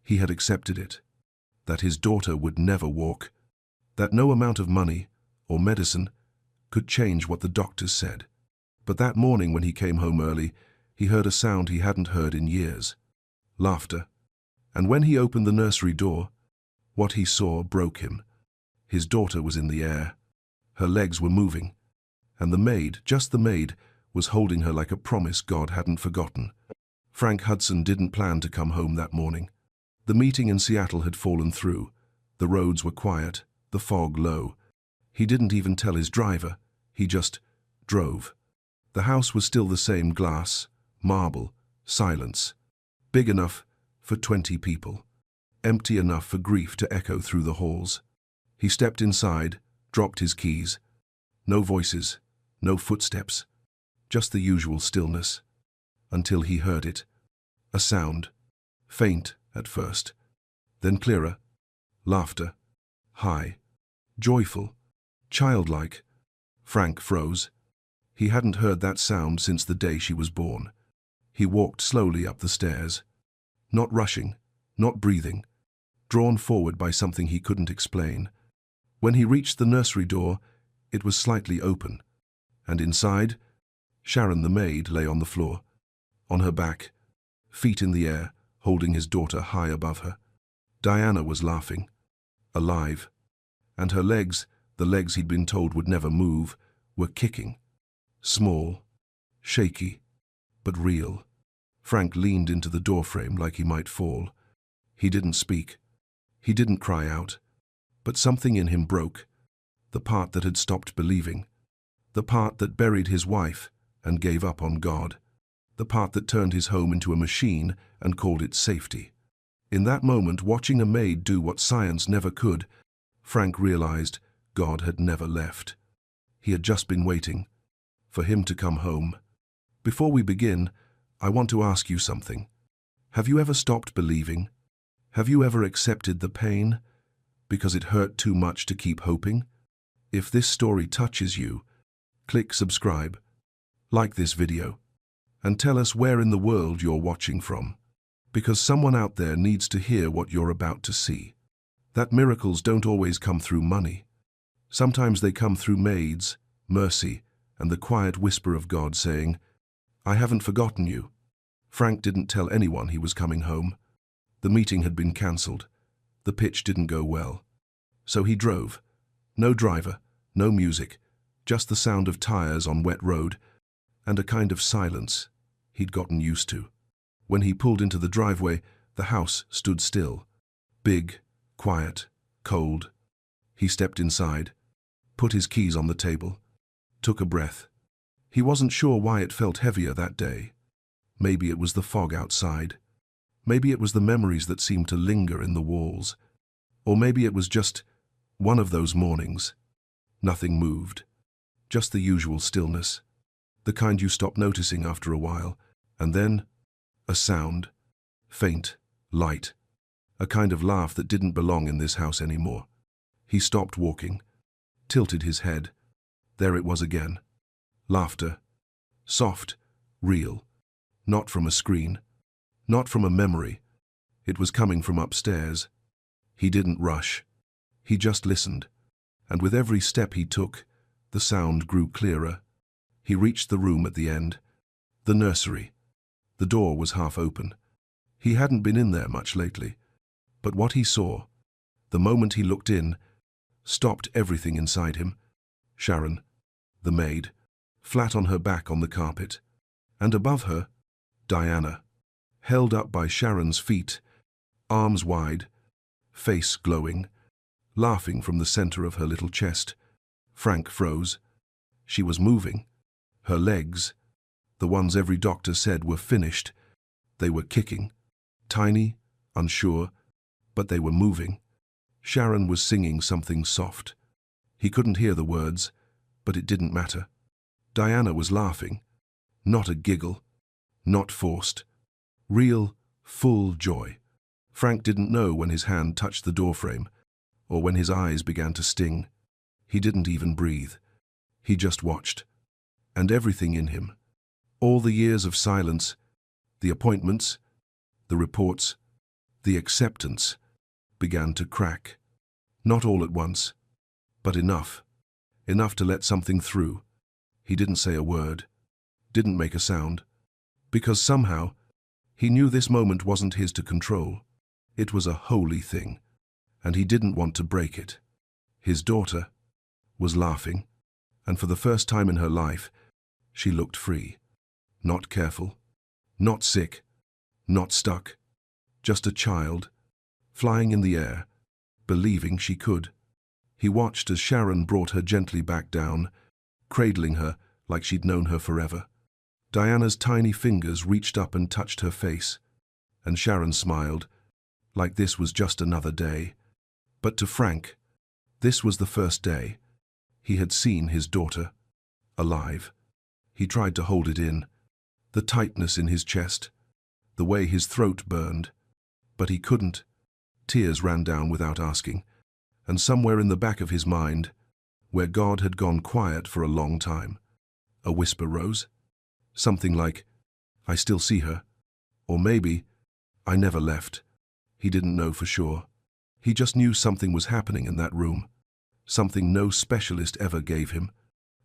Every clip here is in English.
He had accepted it, that his daughter would never walk, that no amount of money or medicine could change what the doctors said. But that morning when he came home early, he heard a sound he hadn't heard in years. Laughter. And when he opened the nursery door, what he saw broke him. His daughter was in the air. Her legs were moving, and the maid, just the maid, was holding her like a promise God hadn't forgotten. Frank Hudson didn't plan to come home that morning. The meeting in Seattle had fallen through. The roads were quiet, the fog low. He didn't even tell his driver. He just drove. The house was still the same: glass, marble, silence. Big enough for 20 people. Empty enough for grief to echo through the halls. He stepped inside, dropped his keys. No voices, no footsteps. Just the usual stillness. Until he heard it. A sound. Faint at first. Then clearer. Laughter. High. Joyful. Childlike. Frank froze. He hadn't heard that sound since the day she was born. He walked slowly up the stairs. Not rushing, not breathing. Drawn forward by something he couldn't explain. When he reached the nursery door, it was slightly open. And inside, Sharon the maid lay on the floor. On her back, feet in the air, holding his daughter high above her. Diana was laughing. Alive. And her legs, the legs he'd been told would never move, were kicking. Small, shaky, but real. Frank leaned into the doorframe like he might fall. He didn't speak. He didn't cry out. But something in him broke. The part that had stopped believing. The part that buried his wife and gave up on God. The part that turned his home into a machine and called it safety. In that moment, watching a maid do what science never could, Frank realized God had never left. He had just been waiting for him to come home. Before we begin, I want to ask you something. Have you ever stopped believing? Have you ever accepted the pain because it hurt too much to keep hoping? If this story touches you, click subscribe, like this video, and tell us where in the world you're watching from. Because someone out there needs to hear what you're about to see. That miracles don't always come through money. Sometimes they come through maids, mercy, and the quiet whisper of God saying, "I haven't forgotten you." Frank didn't tell anyone he was coming home. The meeting had been cancelled. The pitch didn't go well. So he drove. No driver, no music, just the sound of tires on wet road, and a kind of silence he'd gotten used to. When he pulled into the driveway, the house stood still. Big, quiet, cold. He stepped inside, put his keys on the table, took a breath. He wasn't sure why it felt heavier that day. Maybe it was the fog outside. Maybe it was the memories that seemed to linger in the walls. Or maybe it was just one of those mornings. Nothing moved. Just the usual stillness. The kind you stop noticing after a while. And then, a sound. Faint, light. A kind of laugh that didn't belong in this house anymore. He stopped walking, tilted his head. There it was again. Laughter. Soft, real. Not from a screen. Not from a memory. It was coming from upstairs. He didn't rush. He just listened. And with every step he took, the sound grew clearer. He reached the room at the end. The nursery. The door was half open. He hadn't been in there much lately. But what he saw, the moment he looked in, stopped everything inside him. Sharon, the maid, flat on her back on the carpet. And above her, Diana, held up by Sharon's feet, arms wide, face glowing, laughing from the center of her little chest. Frank froze. She was moving. Her legs, the ones every doctor said were finished, they were kicking. Tiny, unsure, but they were moving. Sharon was singing something soft. He couldn't hear the words, but it didn't matter. Diana was laughing. Not a giggle. Not forced. Real, full joy. Frank didn't know when his hand touched the doorframe, or when his eyes began to sting. He didn't even breathe. He just watched. And everything in him, all the years of silence, the appointments, the reports, The acceptance began to crack. Not all at once, but enough. Enough to let something through. He didn't say a word, didn't make a sound, because somehow he knew this moment wasn't his to control. It was a holy thing, and he didn't want to break it. His daughter was laughing, and for the first time in her life, she looked free. Not careful, not sick, not stuck. Just a child, flying in the air, believing she could. He watched as Sharon brought her gently back down, cradling her like she'd known her forever. Diana's tiny fingers reached up and touched her face, and Sharon smiled, like this was just another day. But to Frank, this was the first day. He had seen his daughter, alive. He tried to hold it in, the tightness in his chest, the way his throat burned, but he couldn't. Tears ran down without asking, and somewhere in the back of his mind, where God had gone quiet for a long time, a whisper rose. Something like, "I still see her," or maybe, "I never left." He didn't know for sure. He just knew something was happening in that room, something no specialist ever gave him,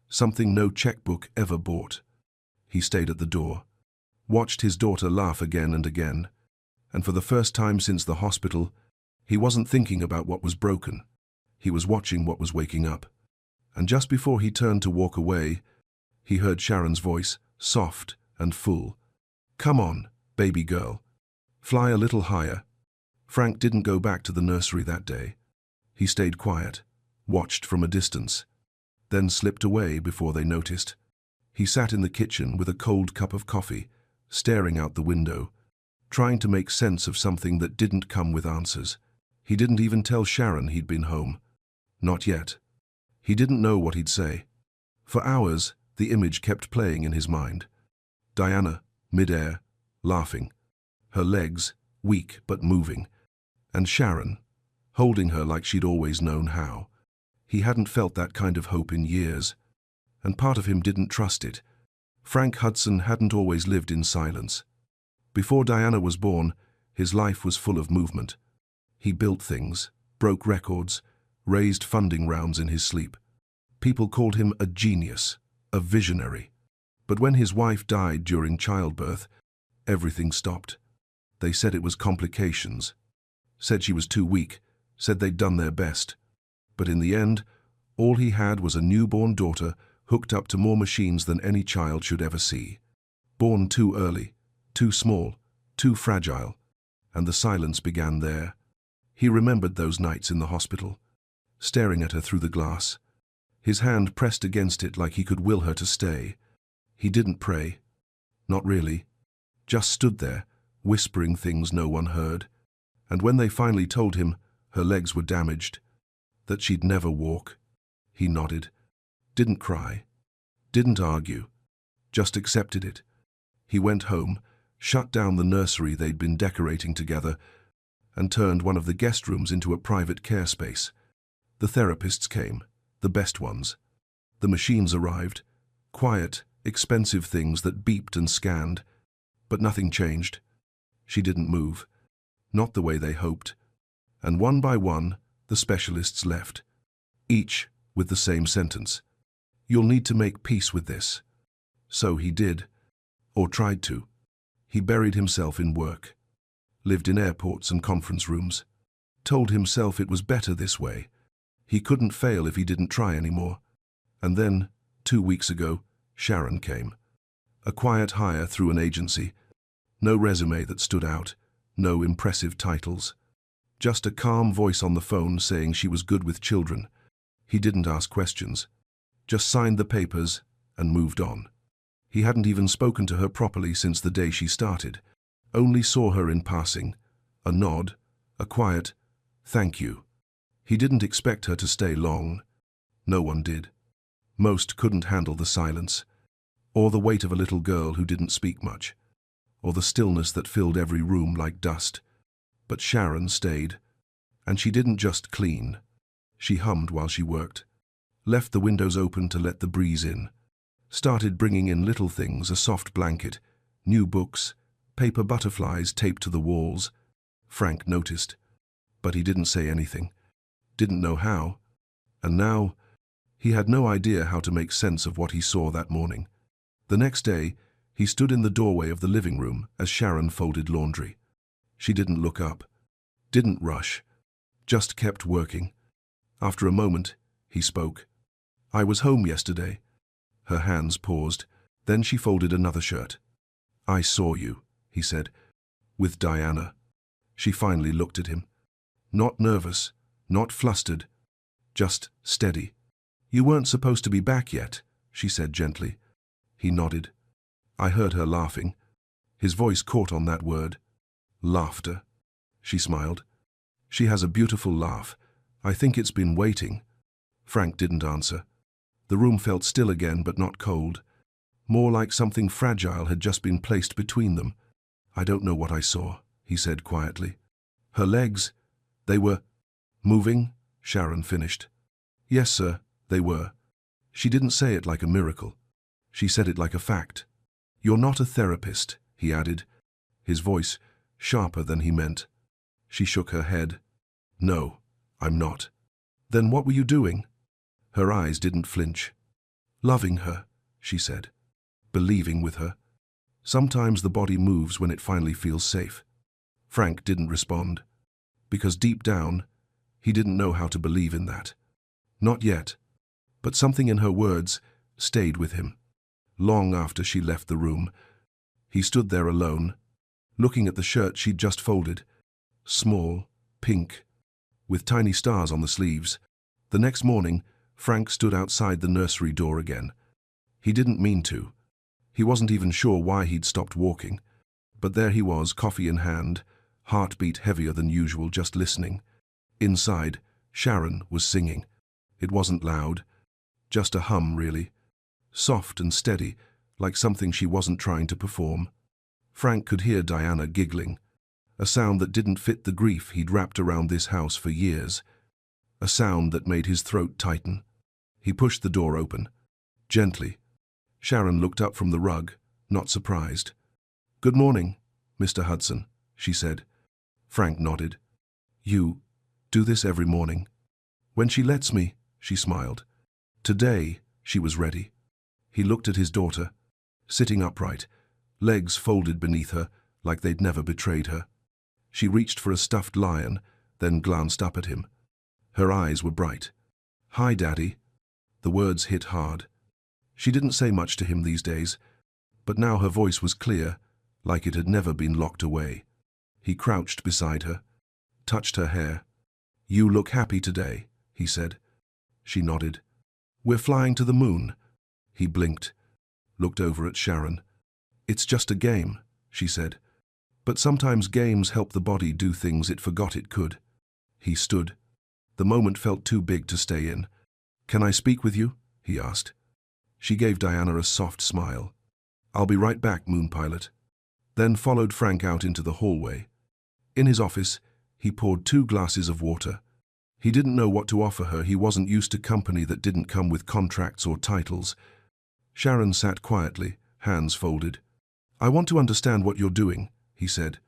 something no checkbook ever bought. He stayed at the door, watched his daughter laugh again and again, and for the first time since the hospital, he wasn't thinking about what was broken. He was watching what was waking up. And just before he turned to walk away, he heard Sharon's voice, soft and full. "Come on, baby girl. Fly a little higher." Frank didn't go back to the nursery that day. He stayed quiet, watched from a distance, then slipped away before they noticed. He sat in the kitchen with a cold cup of coffee, staring out the window, trying to make sense of something that didn't come with answers. He didn't even tell Sharon he'd been home. Not yet. He didn't know what he'd say. For hours, the image kept playing in his mind. Diana, mid-air, laughing, her legs weak but moving, and Sharon, holding her like she'd always known how. He hadn't felt that kind of hope in years, and part of him didn't trust it. Frank Hudson hadn't always lived in silence. Before Diana was born, his life was full of movement. He built things, broke records, raised funding rounds in his sleep. People called him a genius, a visionary. But when his wife died during childbirth, everything stopped. They said it was complications, said she was too weak, said they'd done their best. But in the end, all he had was a newborn daughter hooked up to more machines than any child should ever see. Born too early, too small, too fragile, and the silence began there. He remembered those nights in the hospital, staring at her through the glass, his hand pressed against it like he could will her to stay. He didn't pray. Not really. Just stood there, whispering things no one heard. And when they finally told him her legs were damaged, that she'd never walk, he nodded. Didn't cry. Didn't argue. Just accepted it. He went home, shut down the nursery they'd been decorating together, and turned one of the guest rooms into a private care space. The therapists came, the best ones. The machines arrived, quiet, expensive things that beeped and scanned, but nothing changed. She didn't move, not the way they hoped. And one by one, the specialists left, each with the same sentence: "You'll need to make peace with this." So he did, or tried to. He buried himself in work, lived in airports and conference rooms, told himself it was better this way. He couldn't fail if he didn't try anymore. And then, 2 weeks ago, Sharon came. A quiet hire through an agency. No resume that stood out, no impressive titles. Just a calm voice on the phone saying she was good with children. He didn't ask questions, just signed the papers and moved on. He hadn't even spoken to her properly since the day she started. Only saw her in passing. A nod, a quiet, "Thank you." He didn't expect her to stay long. No one did. Most couldn't handle the silence, or the weight of a little girl who didn't speak much, or the stillness that filled every room like dust. But Sharon stayed, and she didn't just clean. She hummed while she worked, left the windows open to let the breeze in, started bringing in little things: a soft blanket, new books, paper butterflies taped to the walls, Frank noticed. But he didn't say anything. Didn't know how. And now, he had no idea how to make sense of what he saw that morning. The next day, he stood in the doorway of the living room as Sharon folded laundry. She didn't look up. Didn't rush. Just kept working. After a moment, he spoke. "I was home yesterday." Her hands paused. Then she folded another shirt. "I saw you," he said. "With Diana." She finally looked at him. Not nervous, not flustered, just steady. "You weren't supposed to be back yet," she said gently. He nodded. I heard her laughing. His voice caught on that word. Laughter. She smiled. "She has a beautiful laugh. I think it's been waiting." Frank didn't answer. The room felt still again, but not cold. More like something fragile had just been placed between them. "I don't know what I saw," he said quietly. "Her legs, they were moving," Sharon finished. "Yes, sir, they were." She didn't say it like a miracle. She said it like a fact. "You're not a therapist," he added, his voice sharper than he meant. She shook her head. "No, I'm not." "Then what were you doing?" Her eyes didn't flinch. "Loving her," she said. "Believing with her. Sometimes the body moves when it finally feels safe." Frank didn't respond. Because deep down, he didn't know how to believe in that. Not yet. But something in her words stayed with him. Long after she left the room, he stood there alone, looking at the shirt she'd just folded. Small, pink, with tiny stars on the sleeves. The next morning, Frank stood outside the nursery door again. He didn't mean to. He wasn't even sure why he'd stopped walking. But there he was, coffee in hand, heartbeat heavier than usual, just listening. Inside, Sharon was singing. It wasn't loud, just a hum, really. Soft and steady, like something she wasn't trying to perform. Frank could hear Diana giggling, a sound that didn't fit the grief he'd wrapped around this house for years. A sound that made his throat tighten. He pushed the door open. Gently. Sharon looked up from the rug, not surprised. "Good morning, Mr. Hudson," she said. Frank nodded. "You do this every morning?" "When she lets me," she smiled. Today, she was ready. He looked at his daughter, sitting upright, legs folded beneath her like they'd never betrayed her. She reached for a stuffed lion, then glanced up at him. Her eyes were bright. "Hi, Daddy." The words hit hard. She didn't say much to him these days, but now her voice was clear, like it had never been locked away. He crouched beside her, touched her hair. "You look happy today," he said. She nodded. "We're flying to the moon." He blinked, looked over at Sharon. "It's just a game," she said. "But sometimes games help the body do things it forgot it could." He stood. The moment felt too big to stay in. "Can I speak with you?" he asked. She gave Diana a soft smile. "I'll be right back, Moon Pilot." Then followed Frank out into the hallway. In his office, he poured 2 glasses of water. He didn't know what to offer her. He wasn't used to company that didn't come with contracts or titles. Sharon sat quietly, hands folded. "I want to understand what you're doing," he said.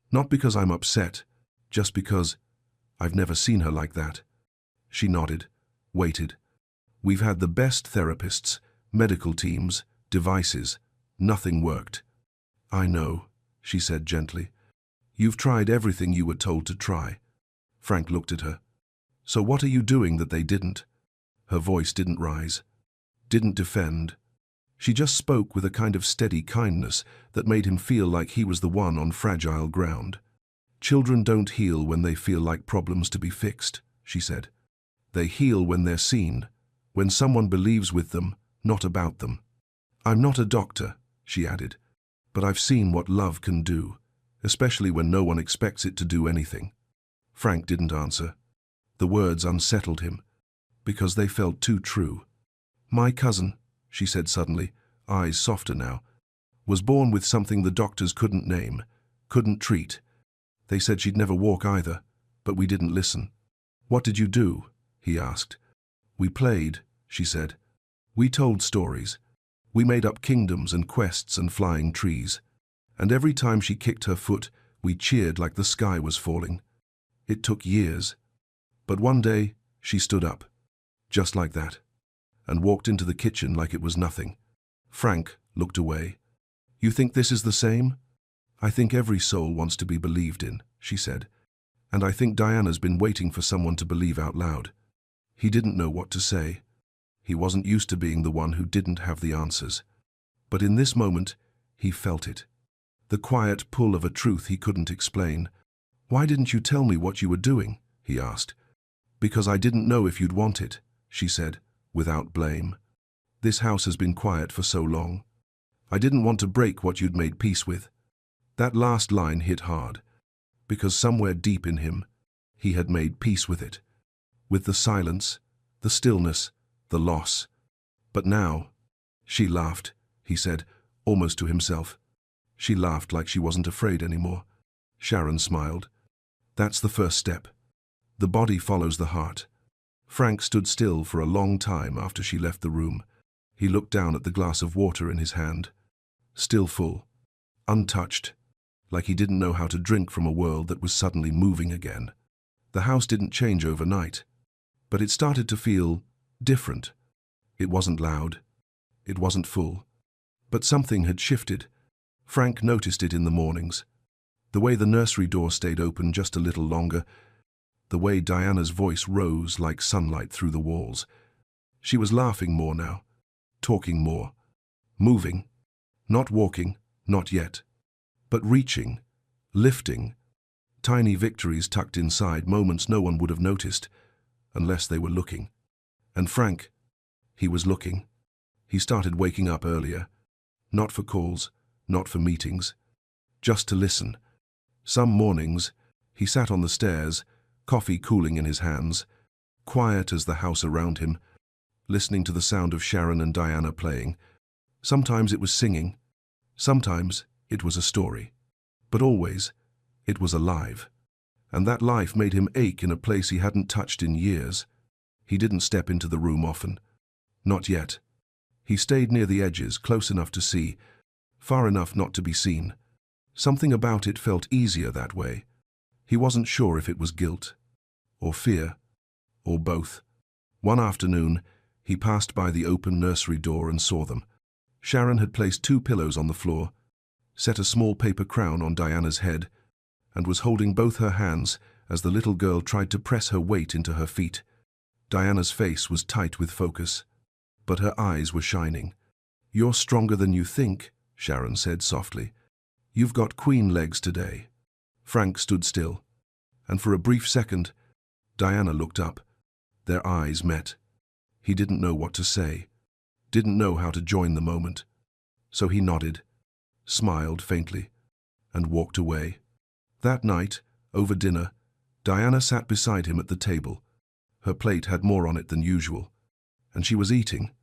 "Not because I'm upset, just because I've never seen her like that." She nodded, waited. "We've had the best therapists, medical teams, devices. Nothing worked." "I know," she said gently. "You've tried everything you were told to try." Frank looked at her. "So what are you doing that they didn't?" Her voice didn't rise, didn't defend. She just spoke with a kind of steady kindness that made him feel like he was the one on fragile ground. "Children don't heal when they feel like problems to be fixed," she said. "They heal when they're seen, when someone believes with them, not about them." "I'm not a doctor," she added, "but I've seen what love can do, especially when no one expects it to do anything." Frank didn't answer. The words unsettled him, because they felt too true. "My cousin," she said suddenly, eyes softer now, "was born with something the doctors couldn't name, couldn't treat. They said she'd never walk either, but we didn't listen." "What did you do?" he asked. "We played," she said. "We told stories. We made up kingdoms and quests and flying trees. And every time she kicked her foot, We cheered like the sky was falling. It took years. But one day, she stood up, just like that, and walked into the kitchen like it was nothing. Frank looked away. "You think this is the same?" "I think every soul wants to be believed in," she said. "And I think Diana's been waiting for someone to believe out loud." He didn't know what to say. He wasn't used to being the one who didn't have the answers. But in this moment, he felt it. The quiet pull of a truth he couldn't explain. "Why didn't you tell me what you were doing?" he asked. "Because I didn't know if you'd want it," she said, without blame. "This house has been quiet for so long. I didn't want to break what you'd made peace with." That last line hit hard, because somewhere deep in him, he had made peace with it. With the silence, the stillness, the loss. But now, she laughed, he said, almost to himself. She laughed like she wasn't afraid anymore. Sharon smiled. "That's the first step. The body follows the heart." Frank stood still for a long time after she left the room. He looked down at the glass of water in his hand. Still full, untouched, like he didn't know how to drink from a world that was suddenly moving again. The house didn't change overnight, but it started to feel different. It wasn't loud. It wasn't full. But something had shifted. Frank noticed it in the mornings. The way the nursery door stayed open just a little longer. The way Diana's voice rose like sunlight through the walls. She was laughing more now, talking more, moving, not walking, not yet, but reaching, lifting. Tiny victories tucked inside, moments no one would have noticed, unless they were looking. And Frank, he was looking. He started waking up earlier, not for calls, not for meetings, just to listen. Some mornings, he sat on the stairs, coffee cooling in his hands, quiet as the house around him, listening to the sound of Sharon and Diana playing. Sometimes it was singing, sometimes it was a story, but always it was alive. And that life made him ache in a place he hadn't touched in years. He didn't step into the room often. Not yet. He stayed near the edges, close enough to see, far enough not to be seen. Something about it felt easier that way. He wasn't sure if it was guilt, or fear, or both. One afternoon, he passed by the open nursery door and saw them. Sharon had placed 2 pillows on the floor, set a small paper crown on Diana's head, and was holding both her hands as the little girl tried to press her weight into her feet. Diana's face was tight with focus, but her eyes were shining. "You're stronger than you think," Sharon said softly. "You've got queen legs today." Frank stood still, and for a brief second, Diana looked up. Their eyes met. He didn't know what to say, didn't know how to join the moment. So he nodded, smiled faintly, and walked away. That night, over dinner, Diana sat beside him at the table. Her plate had more on it than usual, and she was eating,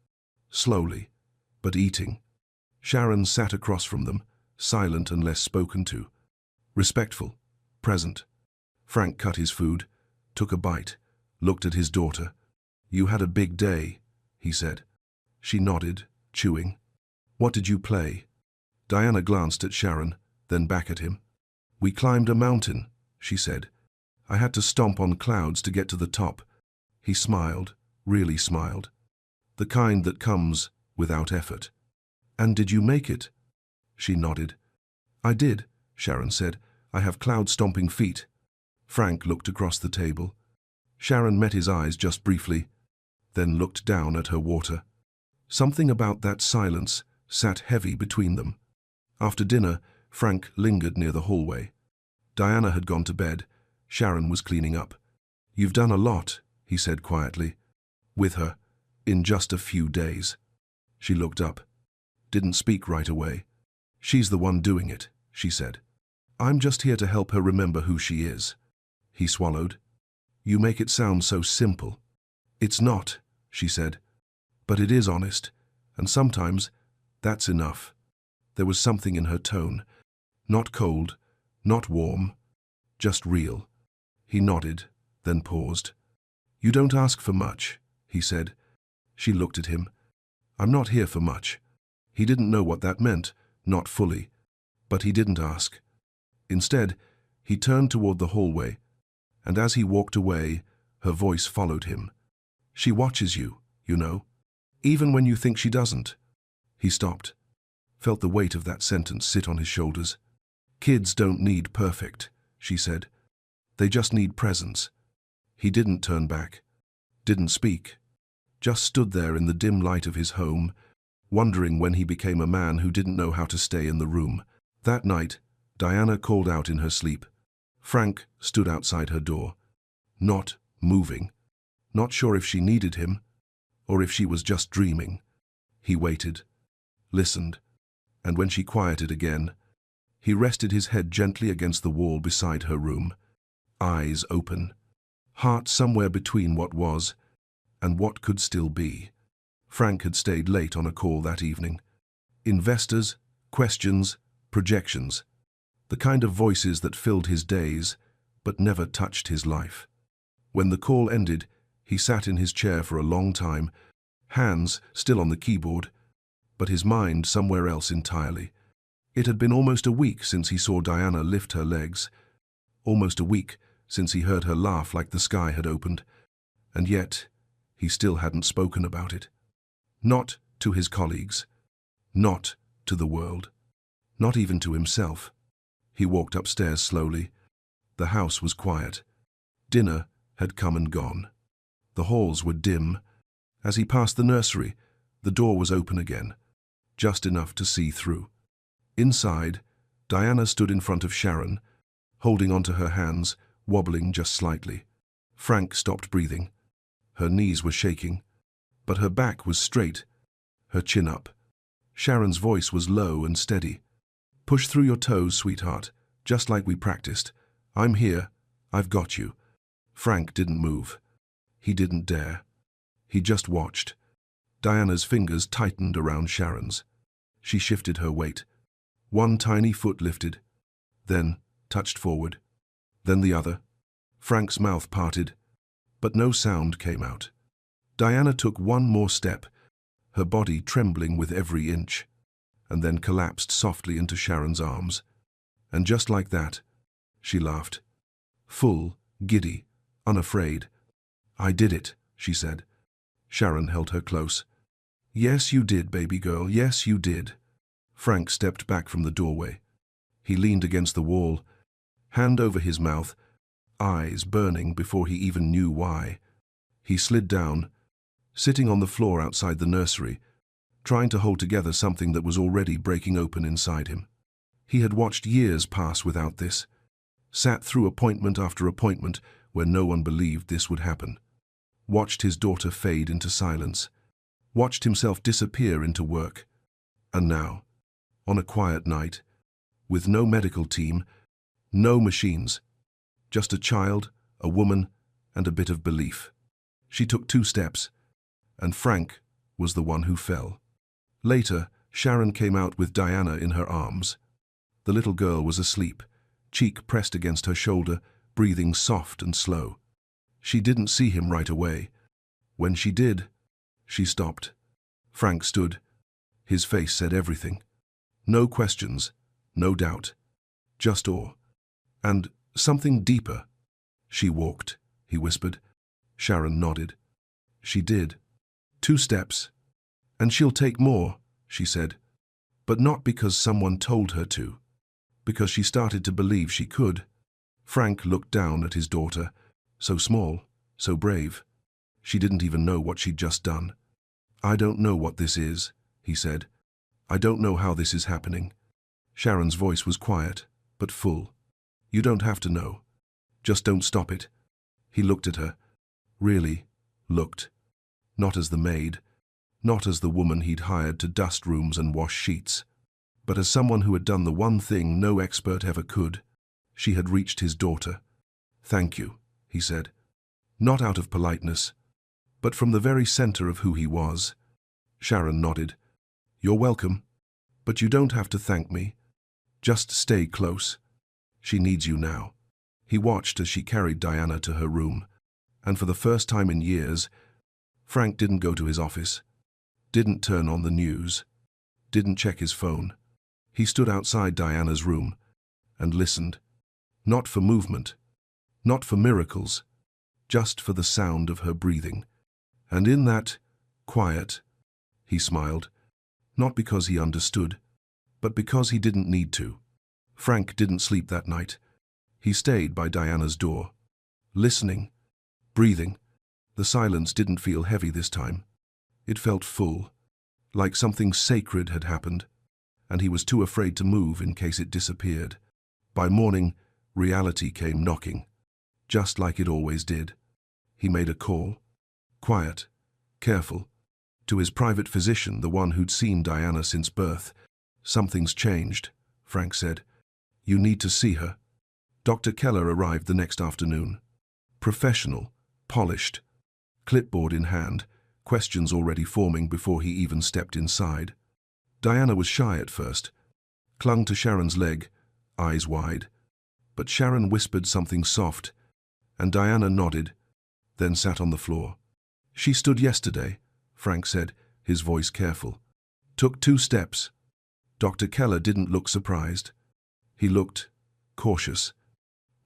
slowly, but eating. Sharon sat across from them, silent and less spoken to. Respectful, present. Frank cut his food, took a bite, looked at his daughter. "You had a big day," he said. She nodded, chewing. "What did you play?" Diana glanced at Sharon, then back at him. "We climbed a mountain," she said. "I had to stomp on clouds to get to the top." He smiled, really smiled. The kind that comes without effort. "And did you make it?" She nodded. "I did," Sharon said. "I have cloud-stomping feet." Frank looked across the table. Sharon met his eyes just briefly, then looked down at her water. Something about that silence sat heavy between them. After dinner, Frank lingered near the hallway. Diana had gone to bed. Sharon was cleaning up. "You've done a lot," he said quietly. "With her, in just a few days." She looked up. Didn't speak right away. "She's the one doing it," she said. "I'm just here to help her remember who she is." He swallowed. "You make it sound so simple." "It's not," she said. "But it is honest, and sometimes that's enough." There was something in her tone. Not cold, not warm, just real. He nodded, then paused. "You don't ask for much," he said. She looked at him. "I'm not here for much." He didn't know what that meant, not fully. But he didn't ask. Instead, He turned toward the hallway, and as he walked away, her voice followed him. She watches you, you know, even when you think she doesn't. He stopped, felt the weight of that sentence sit on his shoulders. Kids don't need perfect, she said. They just need presence. He didn't turn back, didn't speak, just stood there in the dim light of his home, wondering when he became a man who didn't know how to stay in the room. That night, Diana called out in her sleep. Frank stood outside her door, not moving, not sure if she needed him or if she was just dreaming. He waited, listened, and when she quieted again, he rested his head gently against the wall beside her room, eyes open, heart somewhere between what was and what could still be. Frank had stayed late on a call that evening. Investors, questions, projections, the kind of voices that filled his days but never touched his life. When the call ended, he sat in his chair for a long time, hands still on the keyboard, but his mind somewhere else entirely. It had been almost a week since he saw Diana lift her legs, almost a week since he heard her laugh like the sky had opened, and yet he still hadn't spoken about it. Not to his colleagues, not to the world, not even to himself. He walked upstairs slowly. The house was quiet. Dinner had come and gone. The halls were dim. As he passed the nursery, the door was open again, just enough to see through. Inside, Diana stood in front of Sharon, holding onto her hands, wobbling just slightly. Frank stopped breathing. Her knees were shaking, but her back was straight, her chin up. Sharon's voice was low and steady. Push through your toes, sweetheart, just like we practiced. I'm here. I've got you. Frank didn't move. He didn't dare. He just watched. Diana's fingers tightened around Sharon's. She shifted her weight. One tiny foot lifted, then touched forward, then the other. Frank's mouth parted, but no sound came out. Diana took one more step, her body trembling with every inch, and then collapsed softly into Sharon's arms. And just like that, she laughed. Full, giddy, unafraid. I did it, she said. Sharon held her close. Yes, you did, baby girl, yes, you did. Frank stepped back from the doorway. He leaned against the wall, hand over his mouth, eyes burning before he even knew why. He slid down, sitting on the floor outside the nursery, trying to hold together something that was already breaking open inside him. He had watched years pass without this, sat through appointment after appointment where no one believed this would happen, watched his daughter fade into silence, watched himself disappear into work. And now, on a quiet night, with no medical team, no machines, just a child, a woman, and a bit of belief. She took 2 steps, and Frank was the one who fell. Later, Sharon came out with Diana in her arms. The little girl was asleep, cheek pressed against her shoulder, breathing soft and slow. She didn't see him right away. When she did, she stopped. Frank stood. His face said everything. No questions, no doubt, just awe. And something deeper. She walked, he whispered. Sharon nodded. She did. 2 steps. And she'll take more, she said. But not because someone told her to. Because she started to believe she could. Frank looked down at his daughter, so small, so brave. She didn't even know what she'd just done. I don't know what this is, he said. I don't know how this is happening. Sharon's voice was quiet, but full. You don't have to know. Just don't stop it. He looked at her. Really, looked. Not as the maid, not as the woman he'd hired to dust rooms and wash sheets, but as someone who had done the one thing no expert ever could. She had reached his daughter. Thank you, he said. Not out of politeness, but from the very center of who he was. Sharon nodded. You're welcome, but you don't have to thank me. Just stay close. She needs you now. He watched as she carried Diana to her room, and for the first time in years, Frank didn't go to his office, didn't turn on the news, didn't check his phone. He stood outside Diana's room and listened. Not for movement, not for miracles, just for the sound of her breathing. And in that quiet, he smiled, not because he understood, but because he didn't need to. Frank didn't sleep that night. He stayed by Diana's door, listening, breathing. The silence didn't feel heavy this time. It felt full, like something sacred had happened, and he was too afraid to move in case it disappeared. By morning, reality came knocking, just like it always did. He made a call, quiet, careful, to his private physician, the one who'd seen Diana since birth. "Something's changed," Frank said. "You need to see her." Dr. Keller arrived the next afternoon. Professional, polished, clipboard in hand, questions already forming before he even stepped inside. Diana was shy at first, clung to Sharon's leg, eyes wide. But Sharon whispered something soft, and Diana nodded, then sat on the floor. "She stood yesterday," Frank said, his voice careful. "Took 2 steps. Dr. Keller didn't look surprised. He looked cautious.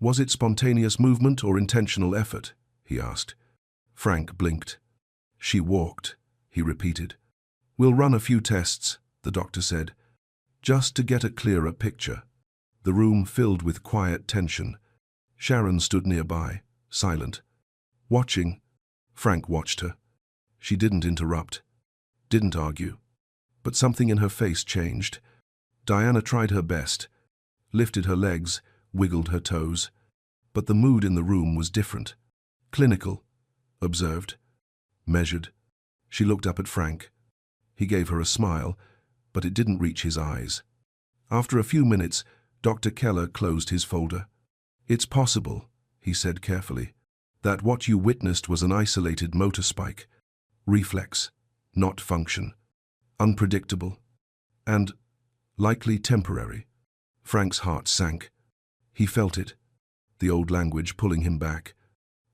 "Was it spontaneous movement or intentional effort?" he asked. Frank blinked. "She walked," he repeated. "We'll run a few tests," the doctor said, "just to get a clearer picture." The room filled with quiet tension. Sharon stood nearby, silent. Watching, Frank watched her. She didn't interrupt, didn't argue. But something in her face changed. Diana tried her best, lifted her legs, wiggled her toes. But the mood in the room was different. Clinical, observed, measured. She looked up at Frank. He gave her a smile, but it didn't reach his eyes. After a few minutes, Dr. Keller closed his folder. "It's possible," he said carefully, "that what you witnessed was an isolated motor spike. Reflex, not function. Unpredictable. And likely temporary." Frank's heart sank. He felt it, the old language pulling him back,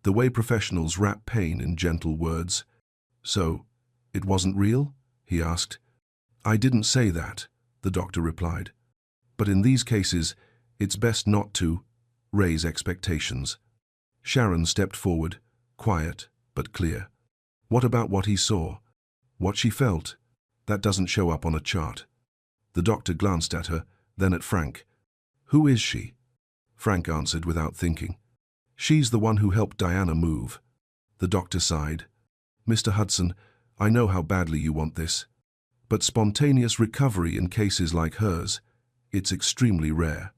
the way professionals wrap pain in gentle words. "So, it wasn't real?" he asked. "I didn't say that," the doctor replied. "But in these cases, it's best not to raise expectations." Sharon stepped forward, quiet but clear. "What about what he saw? What she felt? That doesn't show up on a chart." The doctor glanced at her, then at Frank. "Who is she?" Frank answered without thinking. "She's the one who helped Diana move." The doctor sighed. "Mr. Hudson, I know how badly you want this. But spontaneous recovery in cases like hers, it's extremely rare."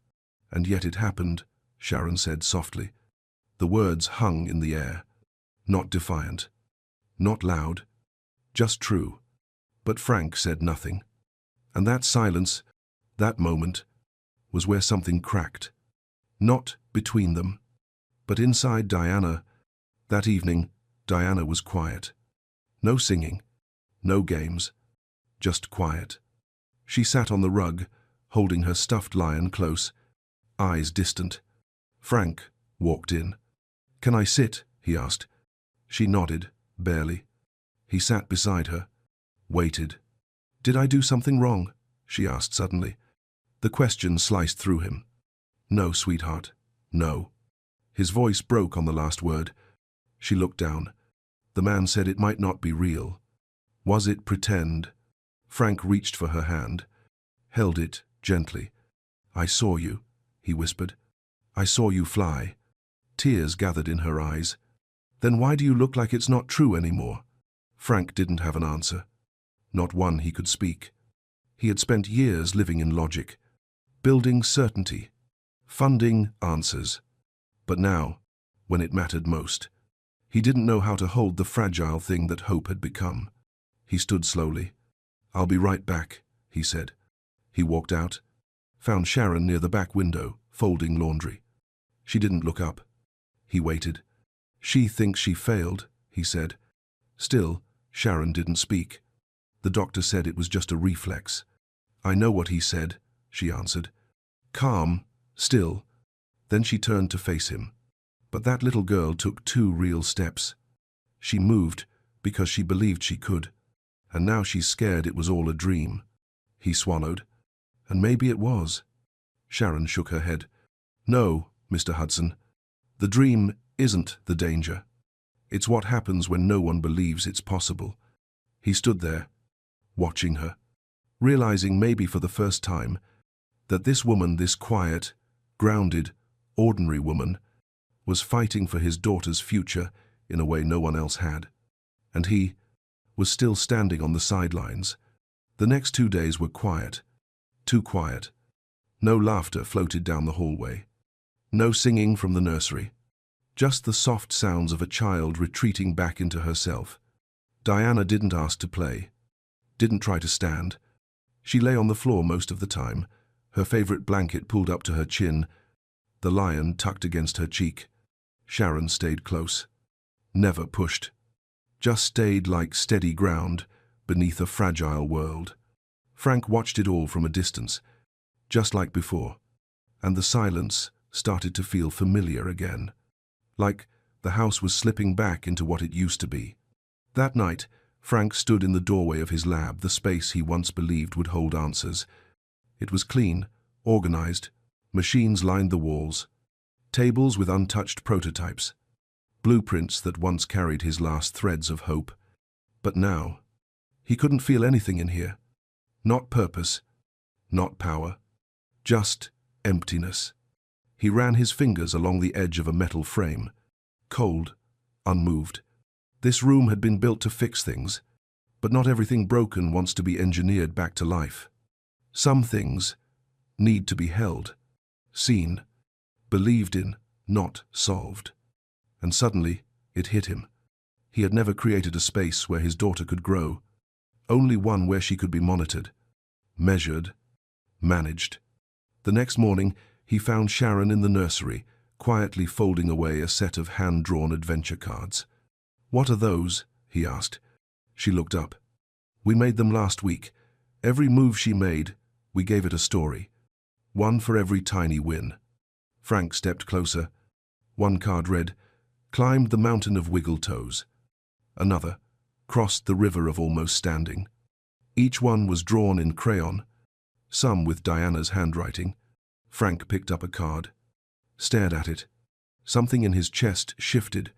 "And yet it happened," Sharon said softly. The words hung in the air. Not defiant, not loud, just true. But Frank said nothing. And that silence, that moment, was where something cracked. Not between them, but inside Diana. That evening, Diana was quiet. No singing, no games, just quiet. She sat on the rug, holding her stuffed lion close, eyes distant. Frank walked in. "Can I sit?" he asked. She nodded, barely. He sat beside her, waited. "Did I do something wrong?" she asked suddenly. The question sliced through him. "No, sweetheart, no." His voice broke on the last word. She looked down. The man said it might not be real. Was it pretend? Frank reached for her hand, held it gently. "I saw you," he whispered. "I saw you fly." Tears gathered in her eyes. "Then why do you look like it's not true anymore?" Frank didn't have an answer. Not one he could speak. He had spent years living in logic, building certainty, funding answers. But now, when it mattered most, he didn't know how to hold the fragile thing that hope had become. He stood slowly. "I'll be right back," he said. He walked out, found Sharon near the back window, folding laundry. She didn't look up. He waited. "She thinks she failed," he said. Still, Sharon didn't speak. The doctor said it was just a reflex. "I know what he said," she answered. Calm, still. Then she turned to face him. But that little girl took 2 real steps. She moved because she believed she could. And now she's scared it was all a dream. He swallowed. "And maybe it was." Sharon shook her head. "No, Mr. Hudson. The dream isn't the danger. It's what happens when no one believes it's possible. He stood there, watching her, realizing maybe for the first time that this woman, this quiet, grounded, ordinary woman, was fighting for his daughter's future in a way no one else had. And he was still standing on the sidelines. The next 2 days were quiet, too quiet. No laughter floated down the hallway. No singing from the nursery. Just the soft sounds of a child retreating back into herself. Diana didn't ask to play, didn't try to stand. She lay on the floor most of the time, her favorite blanket pulled up to her chin, the lion tucked against her cheek. Sharon stayed close. Never pushed. Just stayed like steady ground beneath a fragile world. Frank watched it all from a distance, just like before, and the silence started to feel familiar again. Like the house was slipping back into what it used to be. That night, Frank stood in the doorway of his lab, the space he once believed would hold answers. It was clean, organized, machines lined the walls, tables with untouched prototypes, blueprints that once carried his last threads of hope. But now, he couldn't feel anything in here. Not purpose, not power, just emptiness. He ran his fingers along the edge of a metal frame, cold, unmoved. This room had been built to fix things, but not everything broken wants to be engineered back to life. Some things need to be held, seen, believed in, not solved. And suddenly, it hit him. He had never created a space where his daughter could grow, only one where she could be monitored, measured, managed. The next morning, he found Sharon in the nursery, quietly folding away a set of hand-drawn adventure cards. "What are those?" he asked. She looked up. "We made them last week. Every move she made, we gave it a story. One for every tiny win." Frank stepped closer. One card read, "Climbed the mountain of wiggle toes." Another, "Crossed the river of almost standing." Each one was drawn in crayon, some with Diana's handwriting. Frank picked up a card, stared at it. Something in his chest shifted,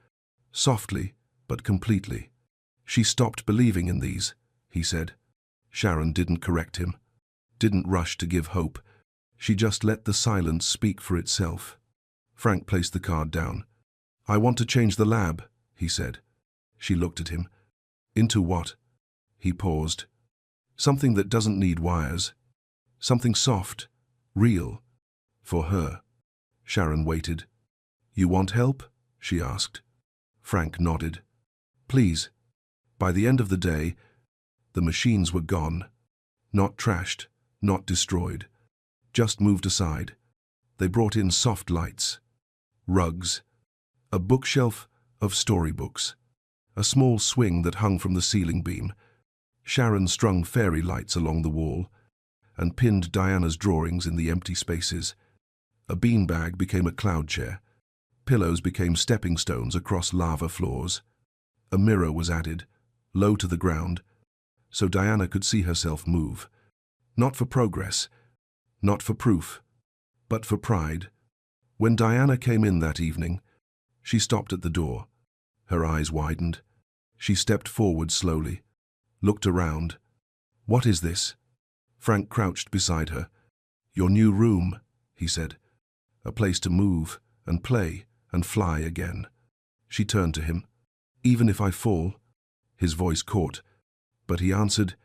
softly but completely. "She stopped believing in these," he said. Sharon didn't correct him, didn't rush to give hope. She just let the silence speak for itself. Frank placed the card down. "I want to change the lab," he said. She looked at him. "Into what?" He paused. "Something that doesn't need wires. Something soft, real, for her." Sharon waited. "You want help?" she asked. Frank nodded. "Please." By the end of the day, the machines were gone. Not trashed, not destroyed. Just moved aside. They brought in soft lights, rugs, a bookshelf of storybooks, a small swing that hung from the ceiling beam. Sharon strung fairy lights along the wall and pinned Diana's drawings in the empty spaces. A beanbag became a cloud chair. Pillows became stepping stones across lava floors. A mirror was added, low to the ground, so Diana could see herself move. Not for progress, not for proof, but for pride. When Diana came in that evening, she stopped at the door. Her eyes widened. She stepped forward slowly, looked around. "What is this?" Frank crouched beside her. "Your new room," he said. "A place to move and play and fly again." She turned to him. "Even if I fall?" His voice caught, but he answered,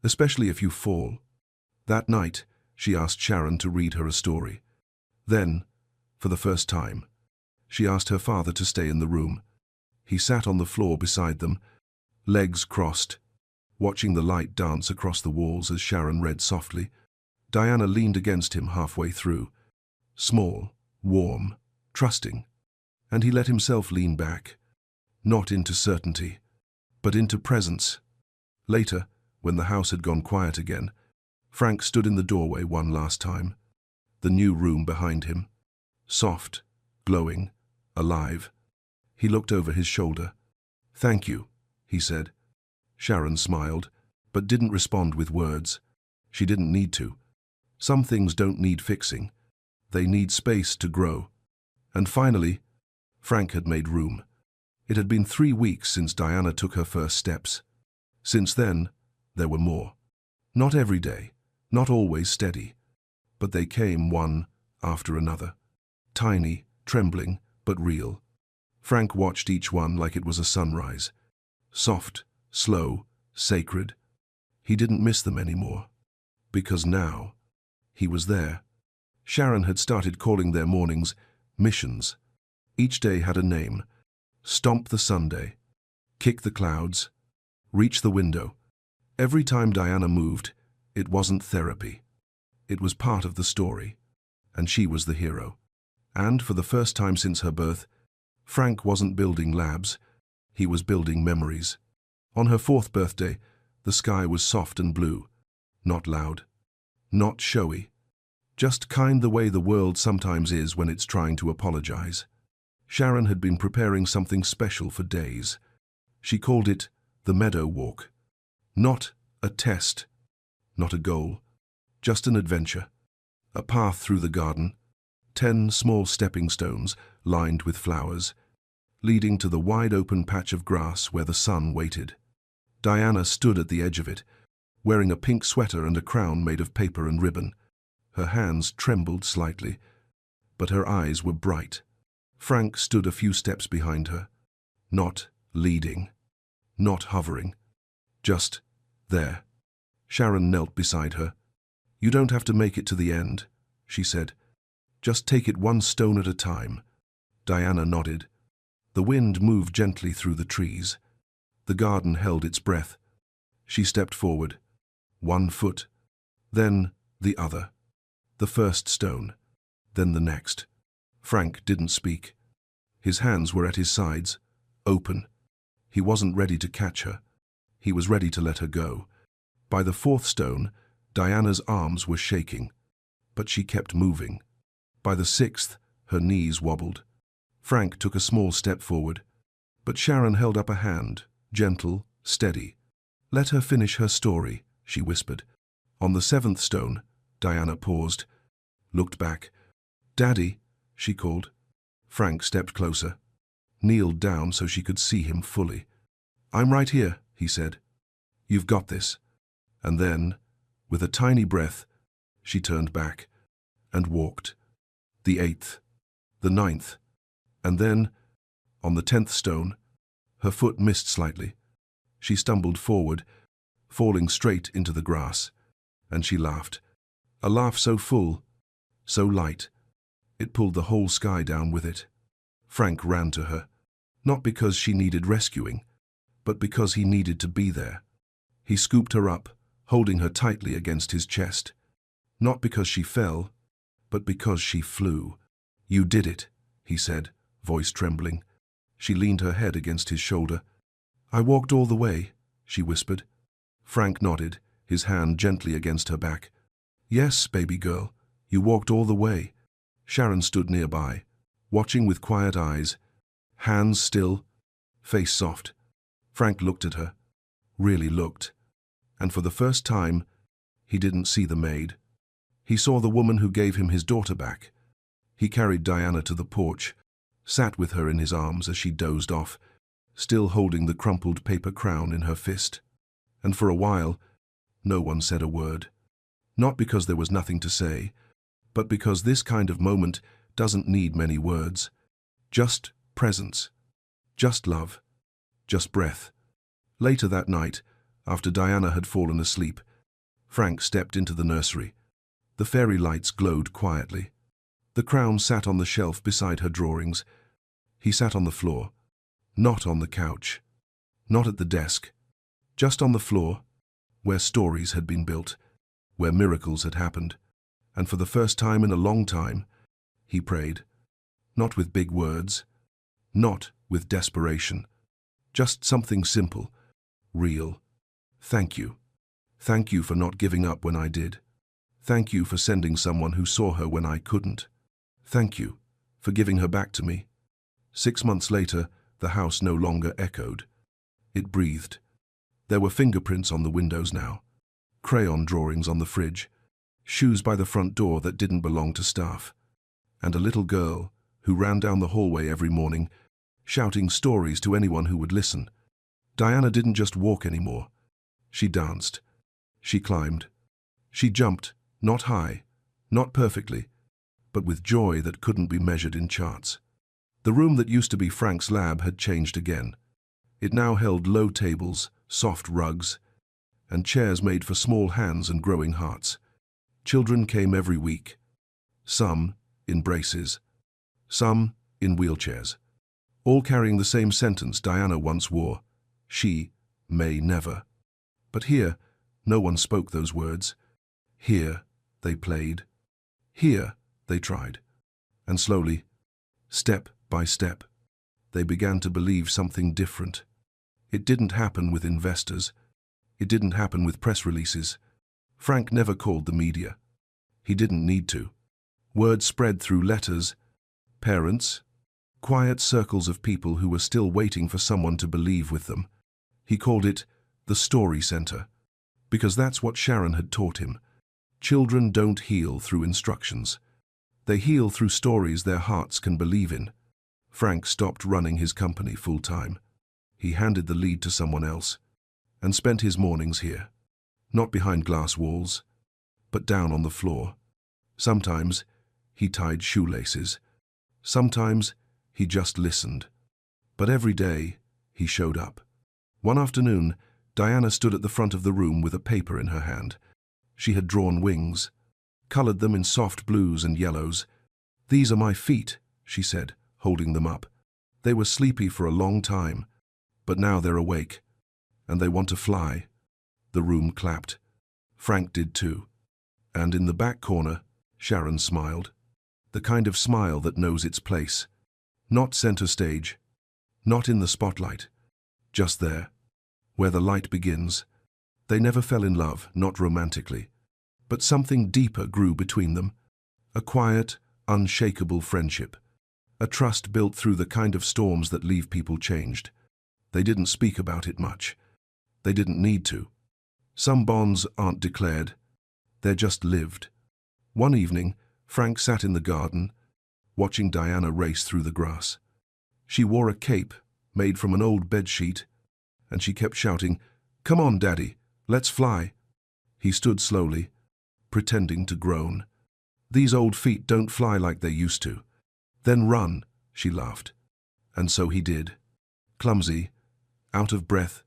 "Especially if you fall." That night, she asked Sharon to read her a story. Then, for the first time, she asked her father to stay in the room. He sat on the floor beside them, legs crossed, watching the light dance across the walls as Sharon read softly. Diana leaned against him halfway through, small, warm, trusting, and he let himself lean back, not into certainty, but into presence. Later, when the house had gone quiet again, Frank stood in the doorway one last time, the new room behind him, soft, glowing, alive. He looked over his shoulder. "Thank you," he said. Sharon smiled, but didn't respond with words. She didn't need to. Some things don't need fixing. They need space to grow. And finally, Frank had made room. It had been 3 weeks since Diana took her first steps. Since then, there were more. Not every day, not always steady, but they came one after another. Tiny, trembling, but real. Frank watched each one like it was a sunrise. Soft, slow, sacred. He didn't miss them anymore. Because now, he was there. Sharon had started calling their mornings missions. Each day had a name. Stomp the Sunday. Kick the clouds. Reach the window. Every time Diana moved, it wasn't therapy. It was part of the story. And she was the hero. And for the first time since her birth, Frank wasn't building labs. He was building memories. On her 4th birthday, the sky was soft and blue. Not loud. Not showy. Just kind the way the world sometimes is when it's trying to apologize. Sharon had been preparing something special for days. She called it the Meadow Walk. Not a test. Not a goal. Just an adventure. A path through the garden. 10 small stepping stones lined with flowers, leading to the wide-open patch of grass where the sun waited. Diana stood at the edge of it, wearing a pink sweater and a crown made of paper and ribbon. Her hands trembled slightly, but her eyes were bright. Frank stood a few steps behind her, not leading, not hovering, just there. Sharon knelt beside her. "You don't have to make it to the end," she said. "Just take it one stone at a time." Diana nodded. The wind moved gently through the trees. The garden held its breath. She stepped forward. 1 foot, then the other. The first stone, then the next. Frank didn't speak. His hands were at his sides, open. He wasn't ready to catch her. He was ready to let her go. By the 4th stone, Diana's arms were shaking, but she kept moving. By the 6th, her knees wobbled. Frank took a small step forward, but Sharon held up a hand, gentle, steady. "Let her finish her story," she whispered. On the 7th stone, Diana paused, looked back. "Daddy," she called. Frank stepped closer, kneeled down so she could see him fully. "I'm right here," he said. "You've got this." And then, with a tiny breath, she turned back and walked. The 8th, the 9th, and then, on the 10th stone, her foot missed slightly. She stumbled forward, falling straight into the grass, and she laughed. A laugh so full, so light, it pulled the whole sky down with it. Frank ran to her, not because she needed rescuing, but because he needed to be there. He scooped her up, holding her tightly against his chest. Not because she fell, but because she flew. "You did it," he said, voice trembling. She leaned her head against his shoulder. "I walked all the way," she whispered. Frank nodded, his hand gently against her back. "Yes, baby girl, you walked all the way." Sharon stood nearby, watching with quiet eyes, hands still, face soft. Frank looked at her, really looked, and for the first time, he didn't see the maid. He saw the woman who gave him his daughter back. He carried Diana to the porch, sat with her in his arms as she dozed off, still holding the crumpled paper crown in her fist. And for a while, no one said a word. Not because there was nothing to say, but because this kind of moment doesn't need many words. Just presence. Just love. Just breath. Later that night, after Diana had fallen asleep, Frank stepped into the nursery. The fairy lights glowed quietly. The crown sat on the shelf beside her drawings. He sat on the floor, not on the couch, not at the desk, just on the floor, where stories had been built, where miracles had happened. And for the first time in a long time, he prayed. Not with big words, not with desperation, just something simple, real. "Thank you. Thank you for not giving up when I did. Thank you for sending someone who saw her when I couldn't. Thank you for giving her back to me." 6 months later, the house no longer echoed. It breathed. There were fingerprints on the windows now, crayon drawings on the fridge, shoes by the front door that didn't belong to staff, and a little girl who ran down the hallway every morning, shouting stories to anyone who would listen. Diana didn't just walk anymore. She danced. She climbed. She jumped, not high, not perfectly, but with joy that couldn't be measured in charts. The room that used to be Frank's lab had changed again. It now held low tables, soft rugs, and chairs made for small hands and growing hearts. Children came every week, some in braces, some in wheelchairs, all carrying the same sentence Diana once wore: she may never. But here, no one spoke those words. Here, they played. Here, they tried. And slowly, step by step, they began to believe something different. It didn't happen with investors. It didn't happen with press releases. Frank never called the media. He didn't need to. Word spread through letters, parents, quiet circles of people who were still waiting for someone to believe with them. He called it the Story Center, because that's what Sharon had taught him. Children don't heal through instructions. They heal through stories their hearts can believe in. Frank stopped running his company full-time. He handed the lead to someone else and spent his mornings here, not behind glass walls, but down on the floor. Sometimes he tied shoelaces. Sometimes he just listened. But every day he showed up. One afternoon, Diana stood at the front of the room with a paper in her hand. She had drawn wings, colored them in soft blues and yellows. "These are my feet," she said, holding them up. "They were sleepy for a long time, but now they're awake, and they want to fly." The room clapped. Frank did too. And in the back corner, Sharon smiled. The kind of smile that knows its place. Not center stage, not in the spotlight, just there, where the light begins. They never fell in love, not romantically, but something deeper grew between them. A quiet, unshakable friendship. A trust built through the kind of storms that leave people changed. They didn't speak about it much. They didn't need to. Some bonds aren't declared. They're just lived. One evening, Frank sat in the garden, watching Diana race through the grass. She wore a cape made from an old bedsheet, and she kept shouting, "Come on, Daddy, let's fly." He stood slowly, pretending to groan. "These old feet don't fly like they used to." "Then run," she laughed. And so he did. Clumsy, out of breath,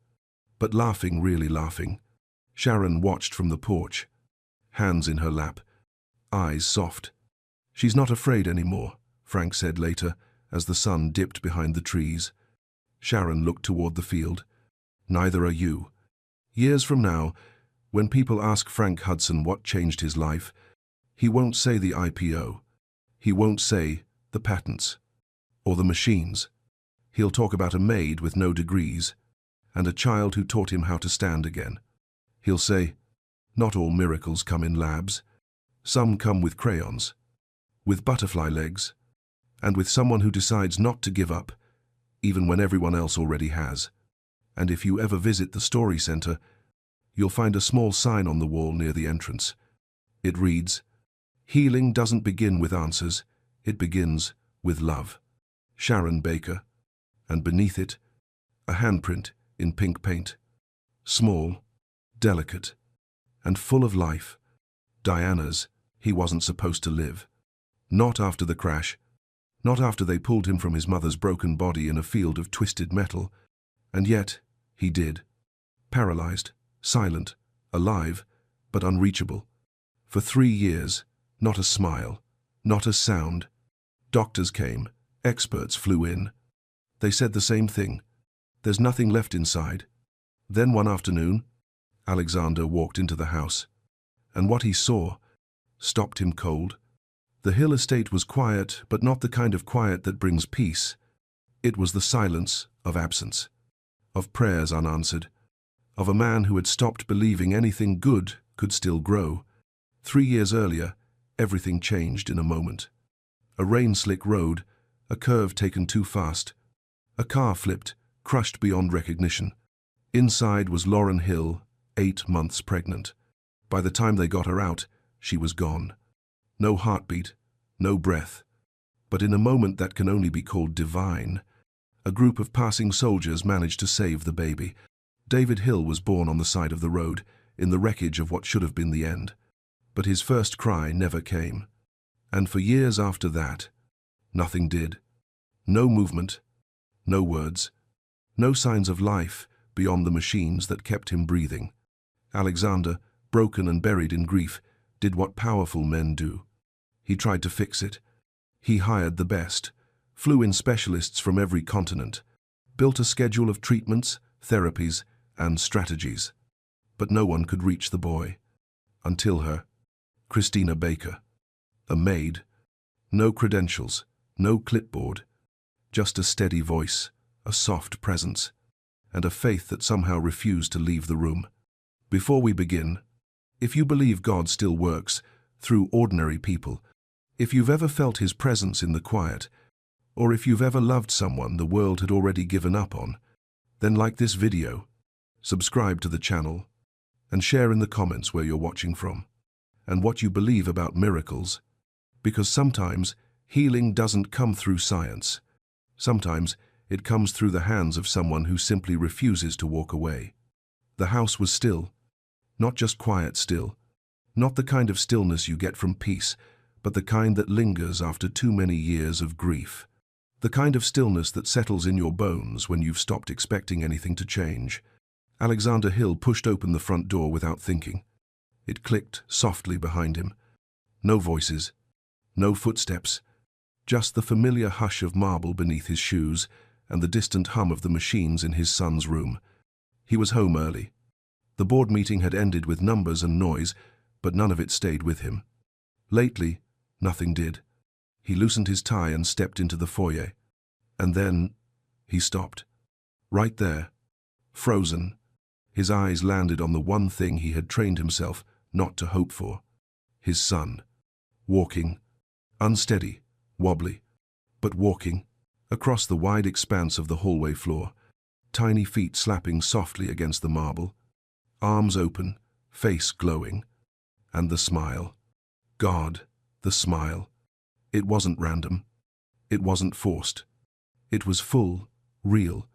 but laughing, really laughing. Sharon watched from the porch, hands in her lap, eyes soft. "She's not afraid anymore," Frank said later, as the sun dipped behind the trees. Sharon looked toward the field. "Neither are you." Years from now, when people ask Frank Hudson what changed his life, he won't say the IPO. He won't say the patents or the machines. He'll talk about a maid with no degrees and a child who taught him how to stand again. He'll say, "Not all miracles come in labs. Some come with crayons, with butterfly legs, and with someone who decides not to give up, even when everyone else already has." And if you ever visit the Story Center, you'll find a small sign on the wall near the entrance. It reads, "Healing doesn't begin with answers, it begins with love. Sharon Baker." And beneath it, a handprint in pink paint. Small, delicate, and full of life. Diana's. He wasn't supposed to live. Not after the crash. Not after they pulled him from his mother's broken body in a field of twisted metal. And yet, he did. Paralyzed, silent, alive, but unreachable. For 3 years, not a smile, not a sound. Doctors came, experts flew in. They said the same thing. There's nothing left inside. Then one afternoon, Alexander walked into the house, and what he saw stopped him cold. The Hill estate was quiet, but not the kind of quiet that brings peace. It was the silence of absence, of prayers unanswered, of a man who had stopped believing anything good could still grow. 3 years earlier, everything changed in a moment. A rain-slick road, a curve taken too fast. A car flipped, crushed beyond recognition. Inside was Lauren Hill, 8 months pregnant. By the time they got her out, she was gone. No heartbeat, no breath. But in a moment that can only be called divine, a group of passing soldiers managed to save the baby. David Hill was born on the side of the road, in the wreckage of what should have been the end. But his first cry never came. And for years after that, nothing did. No movement, no words, no signs of life beyond the machines that kept him breathing. Alexander, broken and buried in grief, did what powerful men do. He tried to fix it. He hired the best, flew in specialists from every continent, built a schedule of treatments, therapies, and strategies. But no one could reach the boy. Until her, Christina Baker, a maid, no credentials, no clipboard, just a steady voice, a soft presence, and a faith that somehow refused to leave the room. Before we begin, if you believe God still works through ordinary people, if you've ever felt His presence in the quiet, or if you've ever loved someone the world had already given up on, then like this video, subscribe to the channel, and share in the comments where you're watching from, and what you believe about miracles, because sometimes healing doesn't come through science. Sometimes it comes through the hands of someone who simply refuses to walk away. The house was still, not just quiet still, not the kind of stillness you get from peace, but the kind that lingers after too many years of grief. The kind of stillness that settles in your bones when you've stopped expecting anything to change. Alexander Hill pushed open the front door without thinking. It clicked softly behind him. No voices, no footsteps, just the familiar hush of marble beneath his shoes and the distant hum of the machines in his son's room. He was home early. The board meeting had ended with numbers and noise, but none of it stayed with him. Lately, nothing did. He loosened his tie and stepped into the foyer. And then, he stopped. Right there, frozen. His eyes landed on the one thing he had trained himself not to hope for. His son. Walking. Unsteady, wobbly, but walking, across the wide expanse of the hallway floor, tiny feet slapping softly against the marble, arms open, face glowing, and the smile. God, the smile. It wasn't random. It wasn't forced. It was full, real,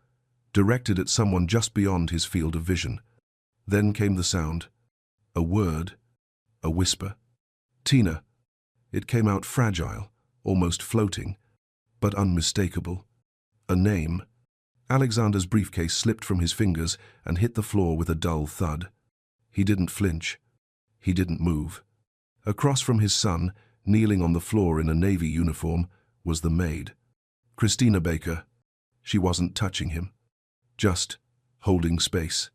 directed at someone just beyond his field of vision. Then came the sound. A word, a whisper. Tina. It came out fragile, almost floating, but unmistakable. A name. Alexander's briefcase slipped from his fingers and hit the floor with a dull thud. He didn't flinch. He didn't move. Across from his son, kneeling on the floor in a Navy uniform, was the maid. Christina Baker. She wasn't touching him. Just holding space.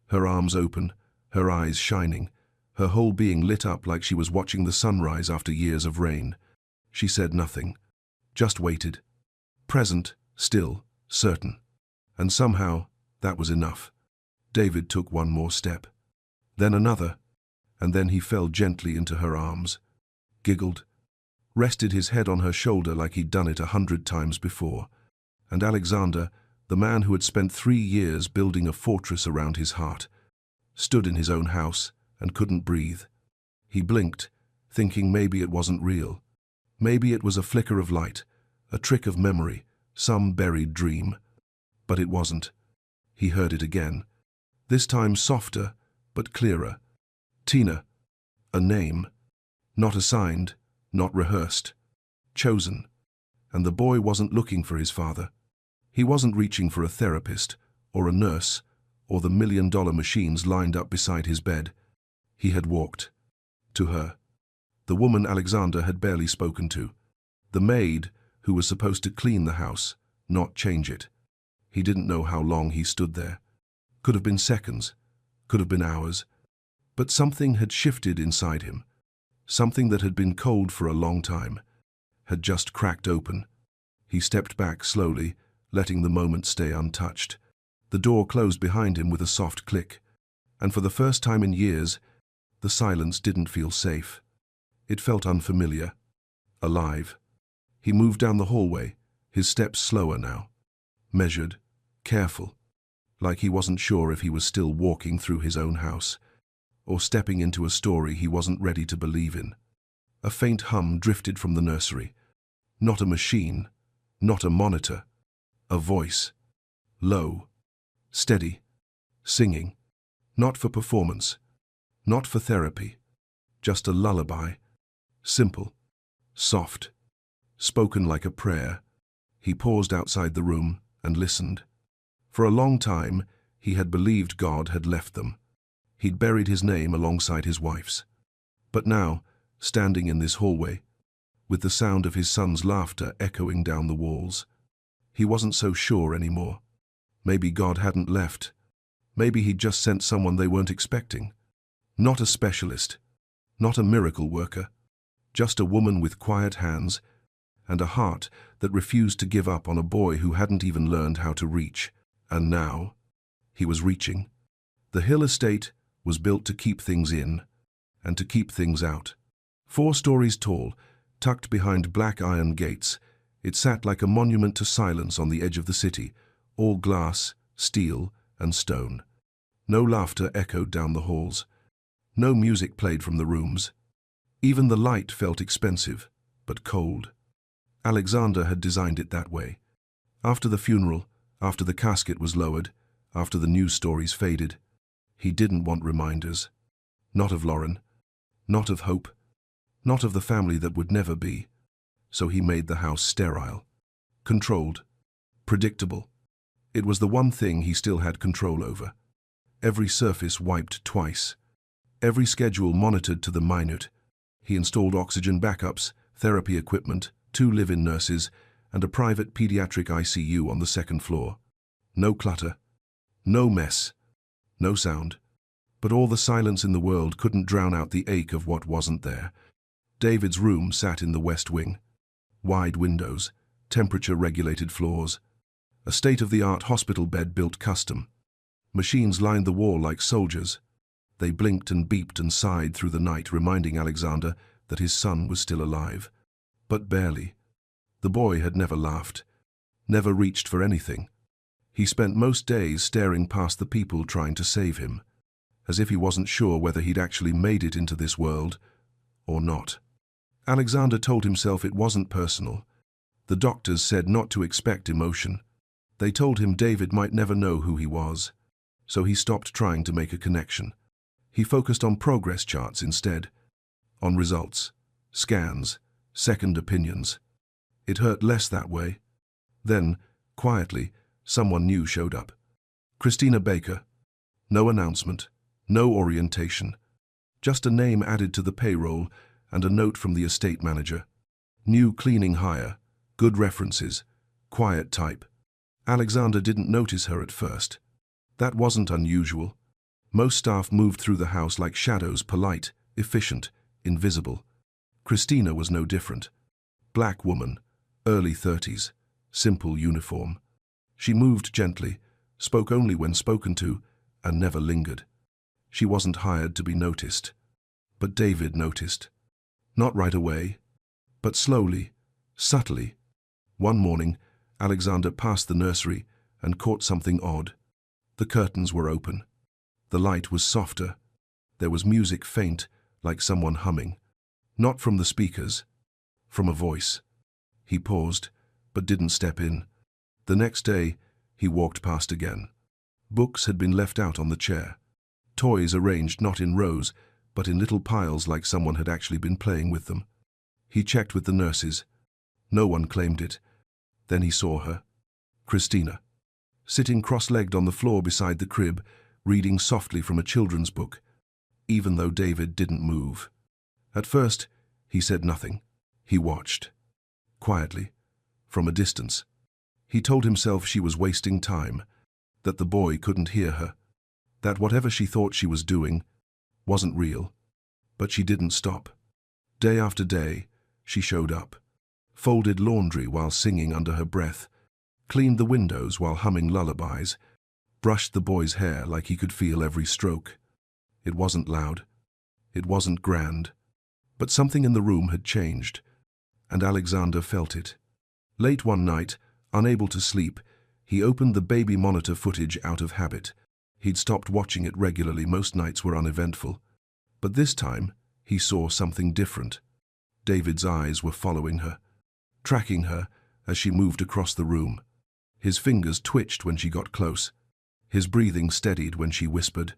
Her arms open, her eyes shining, her whole being lit up like she was watching the sunrise after years of rain. She said nothing, just waited. Present, still, certain. And somehow, that was enough. David took one more step. Then another, and then he fell gently into her arms, giggled, rested his head on her shoulder like he'd done it 100 times before. And Alexander, the man who had spent 3 years building a fortress around his heart, stood in his own house and couldn't breathe. He blinked, thinking maybe it wasn't real. Maybe it was a flicker of light, a trick of memory, some buried dream. But it wasn't. He heard it again, this time softer but clearer. Tina. A name. Not assigned, not rehearsed. Chosen. And the boy wasn't looking for his father. He wasn't reaching for a therapist, or a nurse, or the $1 million machines lined up beside his bed. He had walked. To her. The woman Alexander had barely spoken to. The maid who was supposed to clean the house, not change it. He didn't know how long he stood there. Could have been seconds, could have been hours. But something had shifted inside him. Something that had been cold for a long time had just cracked open. He stepped back slowly, letting the moment stay untouched. The door closed behind him with a soft click, and for the first time in years, the silence didn't feel safe. It felt unfamiliar, alive. He moved down the hallway, his steps slower now, measured, careful, like he wasn't sure if he was still walking through his own house, or stepping into a story he wasn't ready to believe in. A faint hum drifted from the nursery. Not a machine, not a monitor. A voice. Low. Steady. Singing. Not for performance. Not for therapy. Just a lullaby. Simple. Soft. Spoken like a prayer. He paused outside the room and listened. For a long time, he had believed God had left them. He'd buried his name alongside his wife's. But now, standing in this hallway, with the sound of his son's laughter echoing down the walls, he wasn't so sure anymore. Maybe God hadn't left. Maybe he'd just sent someone they weren't expecting. Not a specialist, not a miracle worker, just a woman with quiet hands and a heart that refused to give up on a boy who hadn't even learned how to reach. And now, he was reaching. The Hill estate was built to keep things in and to keep things out. 4 stories tall, tucked behind black iron gates, it sat like a monument to silence on the edge of the city, all glass, steel, and stone. No laughter echoed down the halls. No music played from the rooms. Even the light felt expensive, but cold. Alexander had designed it that way. After the funeral, after the casket was lowered, after the news stories faded, he didn't want reminders. Not of Lauren, not of hope, not of the family that would never be. So he made the house sterile, controlled, predictable. It was the one thing he still had control over. Every surface wiped twice. Every schedule monitored to the minute. He installed oxygen backups, therapy equipment, 2 live-in nurses, and a private pediatric ICU on the 2nd floor. No clutter, no mess, no sound. But all the silence in the world couldn't drown out the ache of what wasn't there. David's room sat in the west wing. Wide windows, temperature-regulated floors. A state-of-the-art hospital bed built custom. Machines lined the wall like soldiers. They blinked and beeped and sighed through the night, reminding Alexander that his son was still alive. But barely. The boy had never laughed, never reached for anything. He spent most days staring past the people trying to save him, as if he wasn't sure whether he'd actually made it into this world or not. Alexander told himself it wasn't personal. The doctors said not to expect emotion. They told him David might never know who he was, so he stopped trying to make a connection. He focused on progress charts instead, on results, scans, second opinions. It hurt less that way. Then, quietly, someone new showed up. Christina Baker. No announcement, no orientation. Just a name added to the payroll and a note from the estate manager. New cleaning hire, good references, quiet type. Alexander didn't notice her at first. That wasn't unusual. Most staff moved through the house like shadows, polite, efficient, invisible. Christina was no different. Black woman, early 30s, simple uniform. She moved gently, spoke only when spoken to, and never lingered. She wasn't hired to be noticed. But David noticed. Not right away, but slowly, subtly. One morning, Alexander passed the nursery and caught something odd. The curtains were open. The light was softer. There was music faint, like someone humming. Not from the speakers, from a voice. He paused, but didn't step in. The next day, he walked past again. Books had been left out on the chair. Toys arranged not in rows, but in little piles like someone had actually been playing with them. He checked with the nurses. No one claimed it. Then he saw her. Christina. Sitting cross-legged on the floor beside the crib, reading softly from a children's book, even though David didn't move. At first, he said nothing. He watched. Quietly, from a distance. He told himself she was wasting time, that the boy couldn't hear her, that whatever she thought she was doing wasn't real. But she didn't stop. Day after day, she showed up, folded laundry while singing under her breath, cleaned the windows while humming lullabies, brushed the boy's hair like he could feel every stroke. It wasn't loud. It wasn't grand. But something in the room had changed, and Alexander felt it. Late one night, unable to sleep, he opened the baby monitor footage out of habit. He'd stopped watching it regularly, most nights were uneventful. But this time, he saw something different. David's eyes were following her, tracking her as she moved across the room. His fingers twitched when she got close. His breathing steadied when she whispered.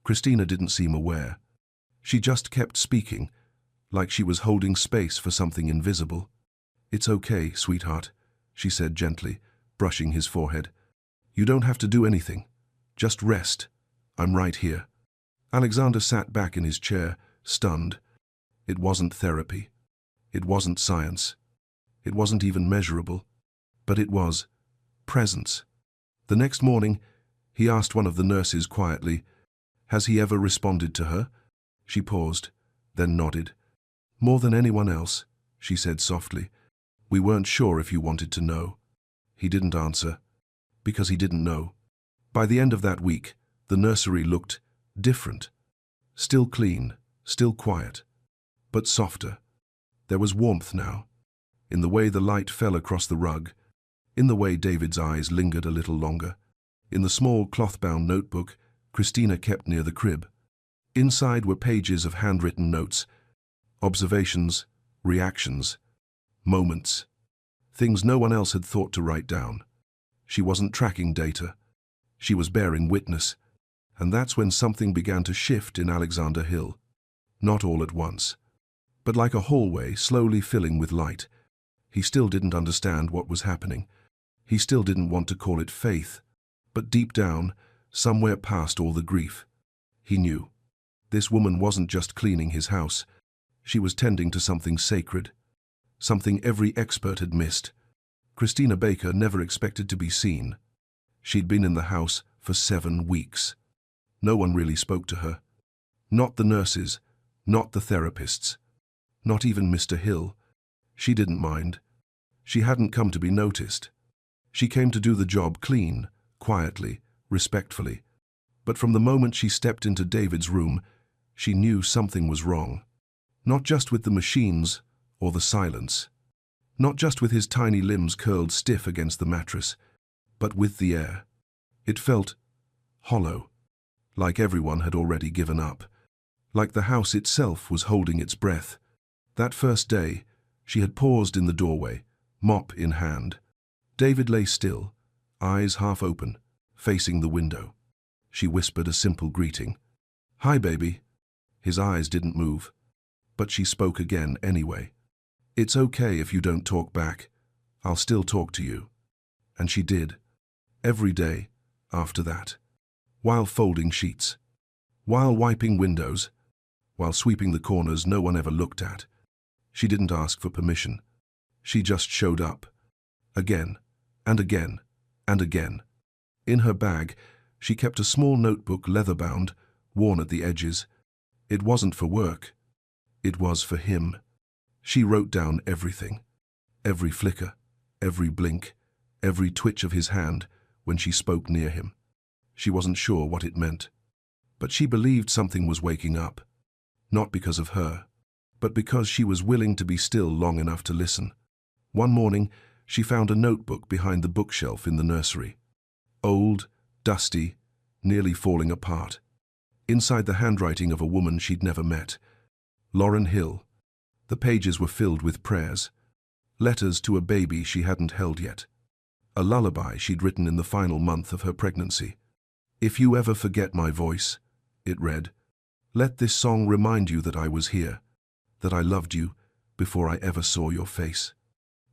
Christina didn't seem aware. She just kept speaking, like she was holding space for something invisible. "It's okay, sweetheart," she said gently, brushing his forehead. "You don't have to do anything. Just rest. I'm right here." Alexander sat back in his chair, stunned. It wasn't therapy. It wasn't science. It wasn't even measurable. But it was presence. The next morning, he asked one of the nurses quietly, "Has he ever responded to her?" She paused, then nodded. "More than anyone else," she said softly. "We weren't sure if you wanted to know." He didn't answer, because he didn't know. By the end of that week, the nursery looked different. Still clean, still quiet, but softer. There was warmth now, in the way the light fell across the rug, in the way David's eyes lingered a little longer, in the small cloth-bound notebook Christina kept near the crib. Inside were pages of handwritten notes, observations, reactions, moments, things no one else had thought to write down. She wasn't tracking data. She was bearing witness. And that's when something began to shift in Alexander Hill. Not all at once, but like a hallway slowly filling with light. He still didn't understand what was happening. He still didn't want to call it faith. But deep down, somewhere past all the grief, he knew. This woman wasn't just cleaning his house. She was tending to something sacred, something every expert had missed. Christina Baker never expected to be seen. She'd been in the house for 7 weeks. No one really spoke to her. Not the nurses, not the therapists, not even Mr. Hill. She didn't mind. She hadn't come to be noticed. She came to do the job clean, quietly, respectfully. But from the moment she stepped into David's room, she knew something was wrong. Not just with the machines or the silence. Not just with his tiny limbs curled stiff against the mattress, but with the air. It felt hollow, like everyone had already given up. Like the house itself was holding its breath. That first day, she had paused in the doorway, mop in hand. David lay still, eyes half open, facing the window. She whispered a simple greeting. "Hi, baby." His eyes didn't move, but she spoke again anyway. "It's okay if you don't talk back. I'll still talk to you." And she did. Every day, after that. While folding sheets. While wiping windows. While sweeping the corners no one ever looked at. She didn't ask for permission. She just showed up. Again, and again, and again. In her bag, she kept a small notebook, leather-bound, worn at the edges. It wasn't for work. It was for him. She wrote down everything. Every flicker, every blink, every twitch of his hand when she spoke near him. She wasn't sure what it meant. But she believed something was waking up. Not because of her, but because she was willing to be still long enough to listen. One morning, she found a notebook behind the bookshelf in the nursery. Old, dusty, nearly falling apart. Inside the handwriting of a woman she'd never met. Lauren Hill. The pages were filled with prayers. Letters to a baby she hadn't held yet. A lullaby she'd written in the final month of her pregnancy. "If you ever forget my voice," it read, "let this song remind you that I was here, that I loved you before I ever saw your face."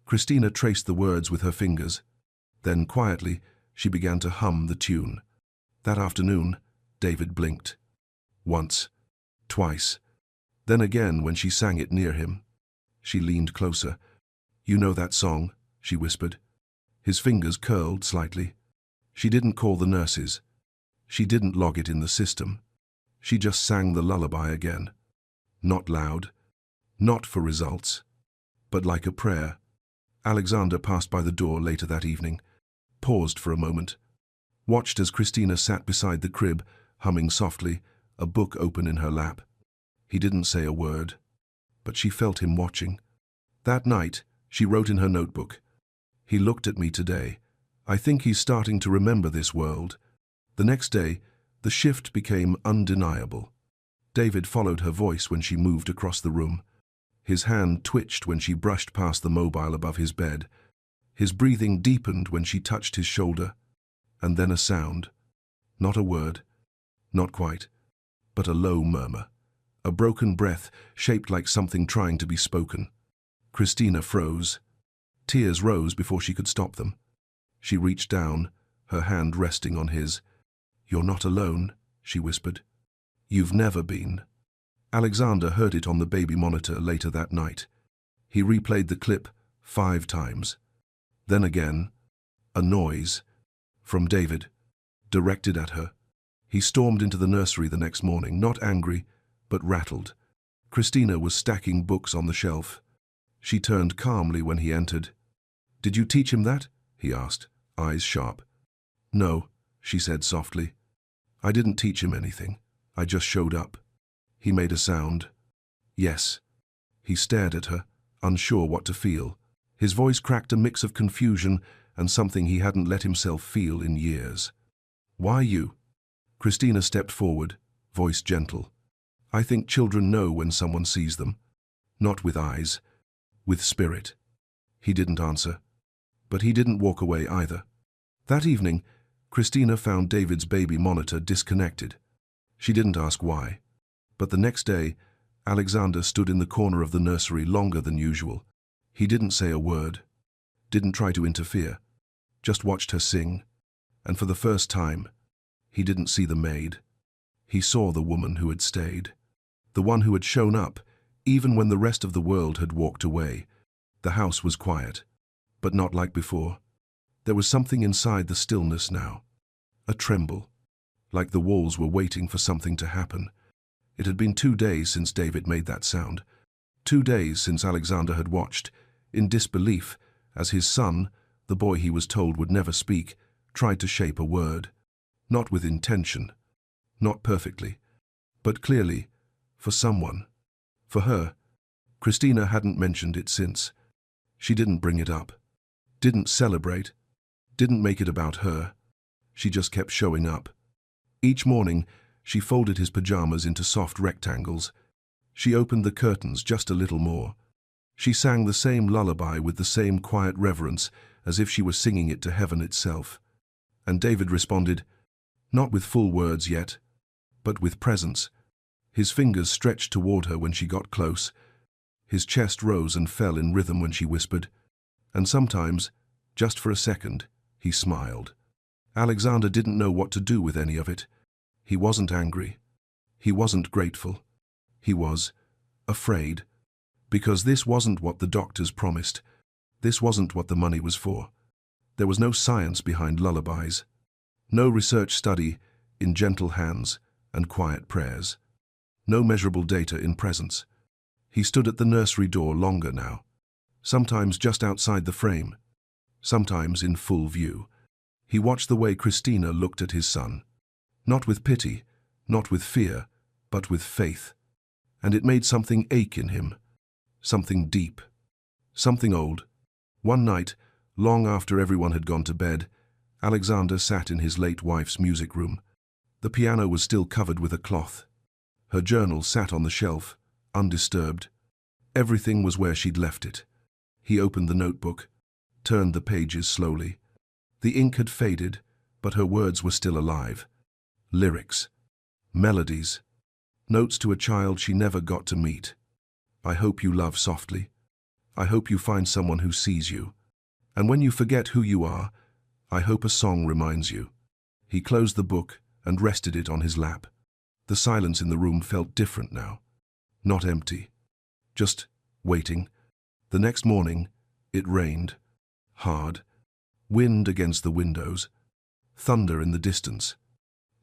Christina traced the words with her fingers. Then, quietly, she began to hum the tune. That afternoon, David blinked. Once, twice. Then again when she sang it near him. She leaned closer. "You know that song?" she whispered. His fingers curled slightly. She didn't call the nurses. She didn't log it in the system. She just sang the lullaby again. Not loud. Not for results. But like a prayer. Alexander passed by the door later that evening. Paused for a moment. Watched as Christina sat beside the crib, humming softly, a book open in her lap. He didn't say a word, but she felt him watching. That night, she wrote in her notebook, "He looked at me today. I think he's starting to remember this world." The next day, the shift became undeniable. David followed her voice when she moved across the room. His hand twitched when she brushed past the mobile above his bed. His breathing deepened when she touched his shoulder. And then a sound. Not a word. Not quite. But a low murmur. A broken breath, shaped like something trying to be spoken. Christina froze. Tears rose before she could stop them. She reached down, her hand resting on his. "You're not alone," she whispered. "You've never been." Alexander heard it on the baby monitor later that night. He replayed the clip 5 times. Then again, a noise. From David. Directed at her. He stormed into the nursery the next morning, not angry, but rattled. Christina was stacking books on the shelf. She turned calmly when he entered. "Did you teach him that?" he asked, eyes sharp. "No," she said softly. "I didn't teach him anything. I just showed up." He made a sound. "Yes." He stared at her, unsure what to feel. His voice cracked a mix of confusion and something he hadn't let himself feel in years. "Why you?" Christina stepped forward, voice gentle. "I think children know when someone sees them. Not with eyes, with spirit." He didn't answer. But he didn't walk away either. That evening, Christina found David's baby monitor disconnected. She didn't ask why. But the next day, Alexander stood in the corner of the nursery longer than usual. He didn't say a word, didn't try to interfere, just watched her sing. And for the first time, he didn't see the maid. He saw the woman who had stayed. The one who had shown up, even when the rest of the world had walked away. The house was quiet, but not like before. There was something inside the stillness now. A tremble, like the walls were waiting for something to happen. It had been 2 days since David made that sound. 2 days since Alexander had watched, in disbelief, as his son, the boy he was told would never speak, tried to shape a word. Not with intention, not perfectly, but clearly, for someone. For her. Christina hadn't mentioned it since. She didn't bring it up, didn't celebrate, didn't make it about her. She just kept showing up. Each morning, she folded his pajamas into soft rectangles. She opened the curtains just a little more. She sang the same lullaby with the same quiet reverence, as if she were singing it to heaven itself. And David responded, not with full words yet, but with presence. His fingers stretched toward her when she got close. His chest rose and fell in rhythm when she whispered. And sometimes, just for a second, he smiled. Alexander didn't know what to do with any of it. He wasn't angry. He wasn't grateful. He was afraid. Because this wasn't what the doctors promised. This wasn't what the money was for. There was no science behind lullabies. No research study in gentle hands and quiet prayers. No measurable data in presence. He stood at the nursery door longer now. Sometimes just outside the frame. Sometimes in full view. He watched the way Christina looked at his son. Not with pity, not with fear, but with faith. And it made something ache in him. Something deep. Something old. One night, long after everyone had gone to bed, Alexander sat in his late wife's music room. The piano was still covered with a cloth. Her journal sat on the shelf, undisturbed. Everything was where she'd left it. He opened the notebook, turned the pages slowly. The ink had faded, but her words were still alive. Lyrics. Melodies. Notes to a child she never got to meet. I hope you love softly. I hope you find someone who sees you. And when you forget who you are, I hope a song reminds you. He closed the book and rested it on his lap. The silence in the room felt different now. Not empty. Just waiting. The next morning, it rained. Hard. Wind against the windows. Thunder in the distance.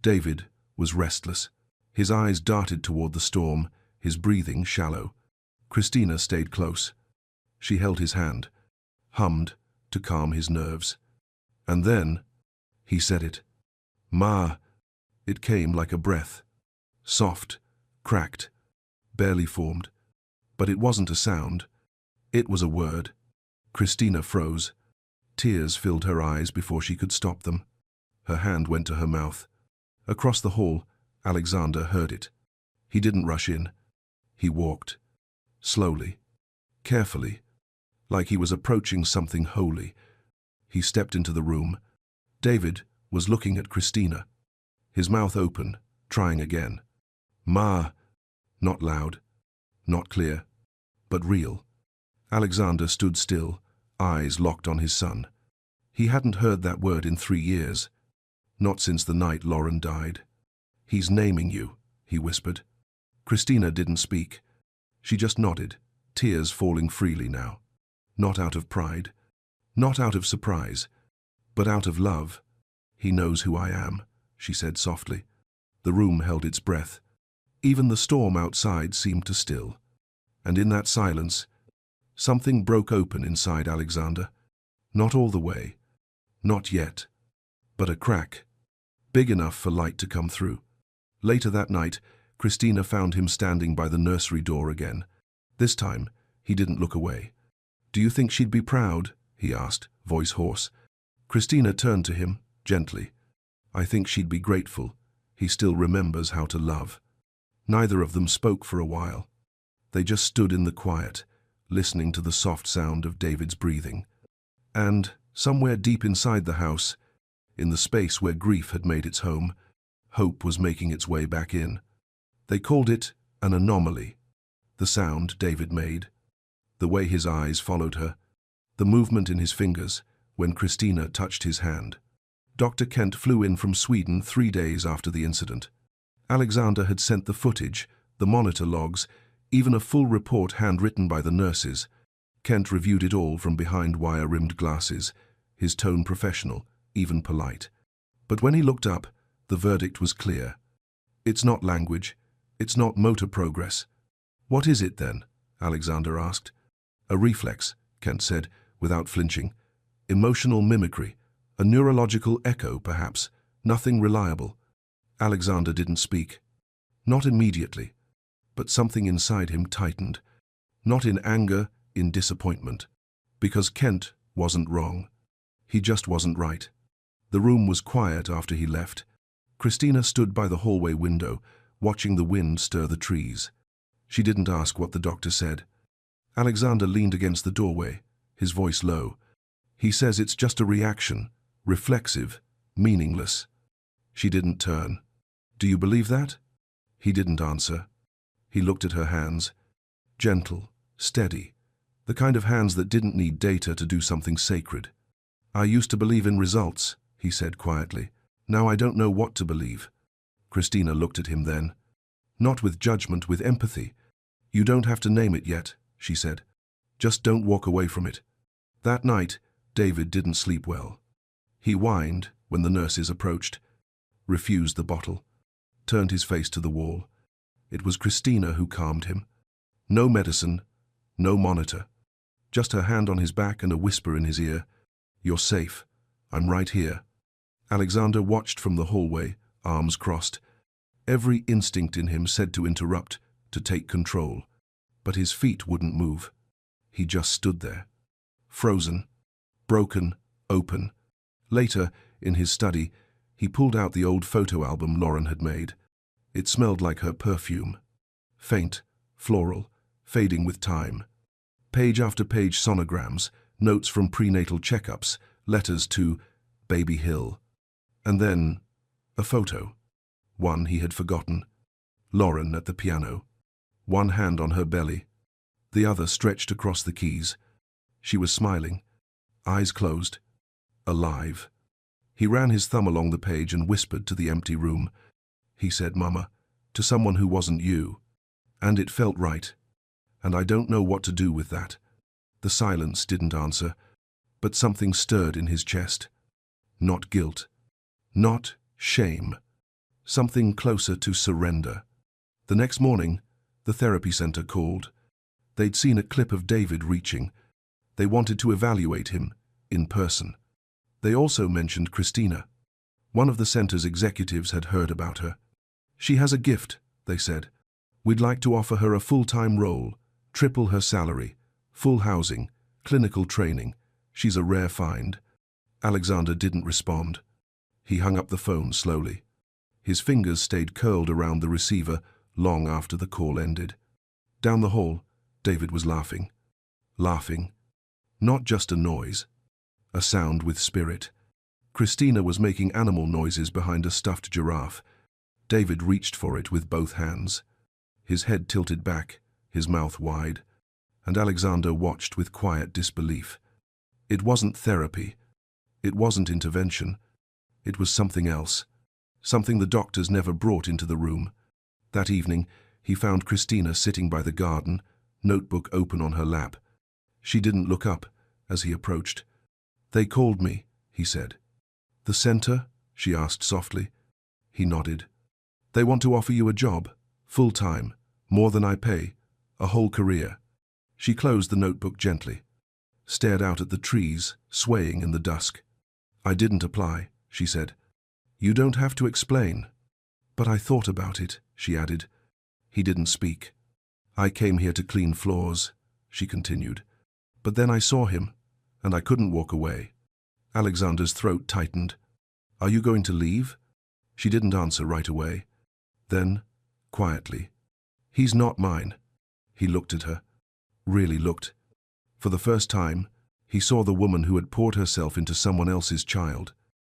David was restless. His eyes darted toward the storm, his breathing shallow. Christina stayed close. She held his hand, hummed to calm his nerves. And then, he said it. Ma. It came like a breath. Soft, cracked, barely formed. But it wasn't a sound. It was a word. Christina froze. Tears filled her eyes before she could stop them. Her hand went to her mouth. Across the hall, Alexander heard it. He didn't rush in. He walked. Slowly, carefully, like he was approaching something holy. He stepped into the room. David was looking at Christina, his mouth open, trying again. "Ma," not loud, not clear, but real. Alexander stood still, eyes locked on his son. He hadn't heard that word in 3 years, not since the night Lauren died. "He's naming you," he whispered. Christina didn't speak. She just nodded, tears falling freely now. Not out of pride, not out of surprise, but out of love. "He knows who I am," she said softly. The room held its breath. Even the storm outside seemed to still. And in that silence, something broke open inside Alexander. Not all the way, not yet, but a crack, big enough for light to come through. Later that night, Christina found him standing by the nursery door again. This time, he didn't look away. "Do you think she'd be proud?" he asked, voice hoarse. Christina turned to him, gently. "I think she'd be grateful. He still remembers how to love." Neither of them spoke for a while. They just stood in the quiet, listening to the soft sound of David's breathing. And, somewhere deep inside the house, in the space where grief had made its home, hope was making its way back in. They called it an anomaly. The sound David made, the way his eyes followed her, the movement in his fingers when Christina touched his hand. Dr. Kent flew in from Sweden 3 days after the incident. Alexander had sent the footage, the monitor logs, even a full report handwritten by the nurses. Kent reviewed it all from behind wire-rimmed glasses, his tone professional, even polite. But when he looked up, the verdict was clear. "It's not language. It's not motor progress." "What is it then?" Alexander asked. "A reflex," Kent said, without flinching. "Emotional mimicry. A neurological echo, perhaps. Nothing reliable." Alexander didn't speak. Not immediately. But something inside him tightened. Not in anger, in disappointment. Because Kent wasn't wrong. He just wasn't right. The room was quiet after he left. Christina stood by the hallway window, watching the wind stir the trees. She didn't ask what the doctor said. Alexander leaned against the doorway, his voice low. "He says it's just a reaction, reflexive, meaningless." She didn't turn. "Do you believe that?" He didn't answer. He looked at her hands. Gentle, steady, the kind of hands that didn't need data to do something sacred. "I used to believe in results," he said quietly. "Now I don't know what to believe." Christina looked at him then. Not with judgment, with empathy. "You don't have to name it yet," she said. "Just don't walk away from it." That night, David didn't sleep well. He whined when the nurses approached, refused the bottle, turned his face to the wall. It was Christina who calmed him. No medicine, no monitor. Just her hand on his back and a whisper in his ear. "You're safe. I'm right here." Alexander watched from the hallway, arms crossed. Every instinct in him said to interrupt, to take control. But his feet wouldn't move. He just stood there. Frozen, broken, open. Later, in his study, he pulled out the old photo album Lauren had made. It smelled like her perfume. Faint, floral, fading with time. Page after page sonograms, notes from prenatal checkups, letters to Baby Hill. And then, a photo. One he had forgotten. Lauren at the piano. One hand on her belly. The other stretched across the keys. She was smiling. Eyes closed. Alive. He ran his thumb along the page and whispered to the empty room. He said, "Mama, to someone who wasn't you." And it felt right. And I don't know what to do with that. The silence didn't answer, but something stirred in his chest. Not guilt. Not shame. Something closer to surrender. The next morning, the therapy center called. They'd seen a clip of David reaching. They wanted to evaluate him, in person. They also mentioned Christina. One of the center's executives had heard about her. "She has a gift," they said. "We'd like to offer her a full-time role, triple her salary, full housing, clinical training. She's a rare find." Alexander didn't respond. He hung up the phone slowly. His fingers stayed curled around the receiver long after the call ended. Down the hall, David was laughing. laughing. Not just a noise, a sound with spirit. Christina was making animal noises behind a stuffed giraffe. David reached for it with both hands. His head tilted back, his mouth wide, and Alexander watched with quiet disbelief. It wasn't therapy. It wasn't intervention. It was something else. Something the doctors never brought into the room. That evening, he found Christina sitting by the garden, notebook open on her lap. She didn't look up as he approached. "They called me," he said. "The center?" she asked softly. He nodded. "They want to offer you a job, full-time, more than I pay, a whole career." She closed the notebook gently, stared out at the trees, swaying in the dusk. "I didn't apply," she said. "You don't have to explain." "But I thought about it," she added. He didn't speak. "I came here to clean floors," she continued. "But then I saw him, and I couldn't walk away." Alexander's throat tightened. "Are you going to leave?" She didn't answer right away. Then, quietly, "He's not mine." He looked at her. Really looked. For the first time, he saw the woman who had poured herself into someone else's child,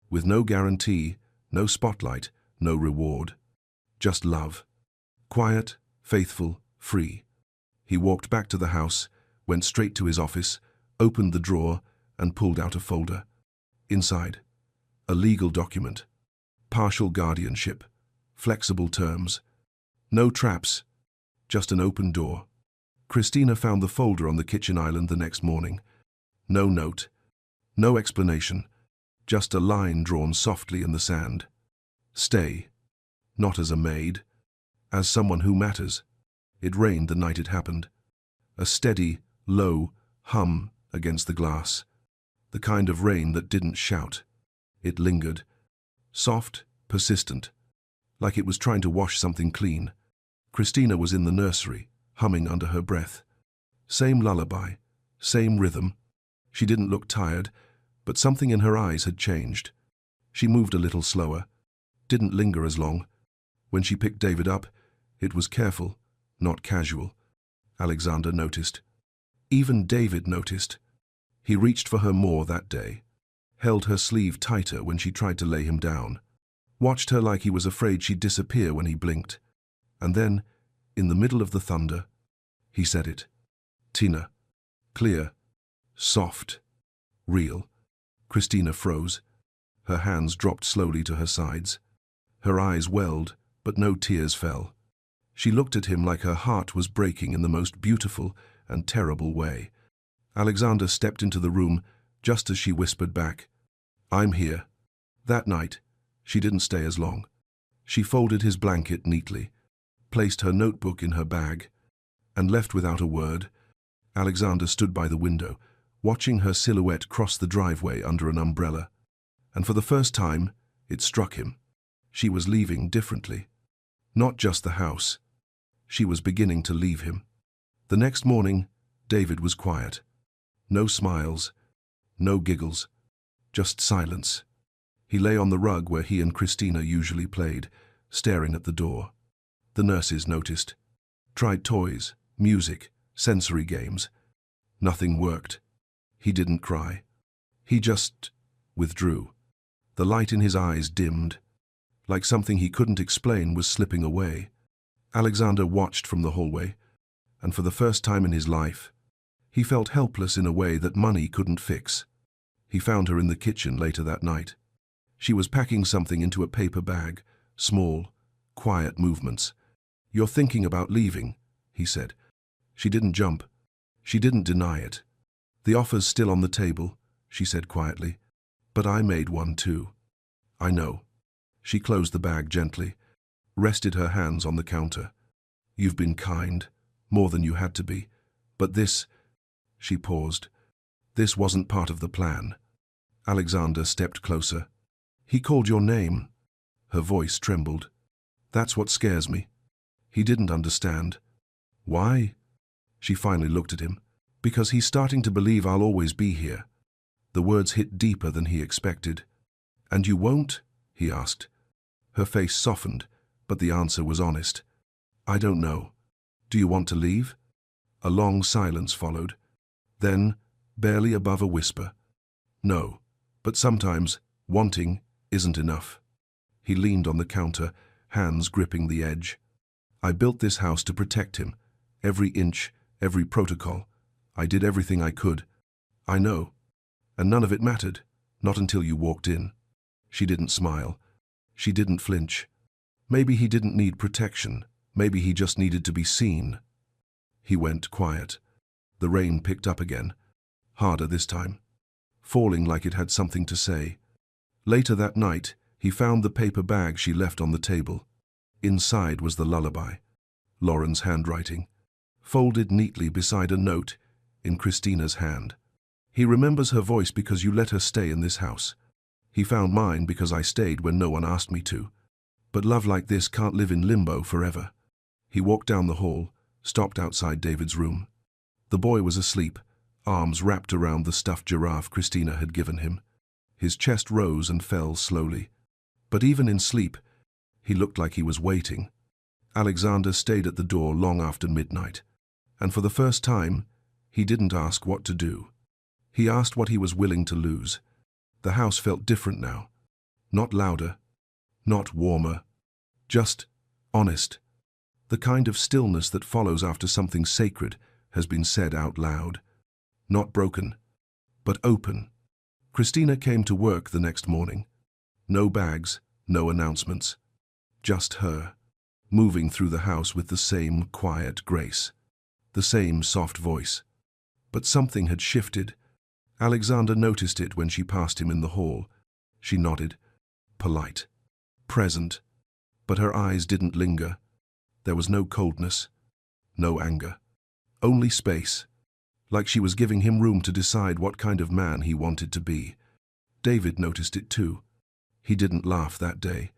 with no guarantee, no spotlight, no reward. Just love. Quiet, faithful, free. He walked back to the house, went straight to his office, opened the drawer, and pulled out a folder. Inside, a legal document. Partial guardianship. Flexible terms. No traps. Just an open door. Christina found the folder on the kitchen island the next morning. No note. No explanation. Just a line drawn softly in the sand. Stay. Not as a maid. As someone who matters. It rained the night it happened. A steady, low hum against the glass. The kind of rain that didn't shout. It lingered. Soft, persistent. Like it was trying to wash something clean. Christina was in the nursery, humming under her breath. Same lullaby. Same rhythm. She didn't look tired, but something in her eyes had changed. She moved a little slower. Didn't linger as long. When she picked David up, it was careful, not casual. Alexander noticed. Even David noticed. He reached for her more that day. Held her sleeve tighter when she tried to lay him down. Watched her like he was afraid she'd disappear when he blinked. And then, in the middle of the thunder, he said it. "Tina." Clear. Soft. Real. Christina froze. Her hands dropped slowly to her sides. Her eyes welled, but no tears fell. She looked at him like her heart was breaking in the most beautiful and terrible way. Alexander stepped into the room just as she whispered back, "I'm here." That night, she didn't stay as long. She folded his blanket neatly, placed her notebook in her bag, and left without a word. Alexander stood by the window, watching her silhouette cross the driveway under an umbrella. And for the first time, it struck him. She was leaving differently. Not just the house. She was beginning to leave him. The next morning, David was quiet. No smiles, no giggles, just silence. He lay on the rug where he and Christina usually played, staring at the door. The nurses noticed. Tried toys, music, sensory games. Nothing worked. He didn't cry. He just withdrew. The light in his eyes dimmed, like something he couldn't explain was slipping away. Alexander watched from the hallway, and for the first time in his life, he felt helpless in a way that money couldn't fix. He found her in the kitchen later that night. She was packing something into a paper bag, small, quiet movements. "You're thinking about leaving," he said. She didn't jump. She didn't deny it. "The offer's still on the table," she said quietly. "But I made one too." "I know." She closed the bag gently, rested her hands on the counter. "You've been kind, more than you had to be. But this—" She paused. "This wasn't part of the plan." Alexander stepped closer. "He called your name." Her voice trembled. "That's what scares me." He didn't understand. "Why?" She finally looked at him. "Because he's starting to believe I'll always be here." The words hit deeper than he expected. "And you won't?" he asked. Her face softened, but the answer was honest. "I don't know. Do you want to leave?" A long silence followed. Then, barely above a whisper, "No, but sometimes wanting isn't enough." He leaned on the counter, hands gripping the edge. "I built this house to protect him. Every inch, every protocol. I did everything I could. I know. And none of it mattered, not until you walked in." She didn't smile. She didn't flinch. Maybe he didn't need protection. Maybe he just needed to be seen. He went quiet. The rain picked up again, harder this time, falling like it had something to say. Later that night, he found the paper bag she left on the table. Inside was the lullaby, Lauren's handwriting, folded neatly beside a note in Christina's hand. "He remembers her voice because you let her stay in this house. He found mine because I stayed when no one asked me to. But love like this can't live in limbo forever." He walked down the hall, stopped outside David's room. The boy was asleep, arms wrapped around the stuffed giraffe Christina had given him. His chest rose and fell slowly. But even in sleep, he looked like he was waiting. Alexander stayed at the door long after midnight, and for the first time, he didn't ask what to do. He asked what he was willing to lose. The house felt different now. Not louder, not warmer, just honest. The kind of stillness that follows after something sacred has been said out loud. Not broken, but open. Christina came to work the next morning. No bags, no announcements. Just her, moving through the house with the same quiet grace, the same soft voice. But something had shifted. Alexander noticed it when she passed him in the hall. She nodded, polite, present, but her eyes didn't linger. There was no coldness, no anger, only space, like she was giving him room to decide what kind of man he wanted to be. David noticed it too. He didn't laugh that day,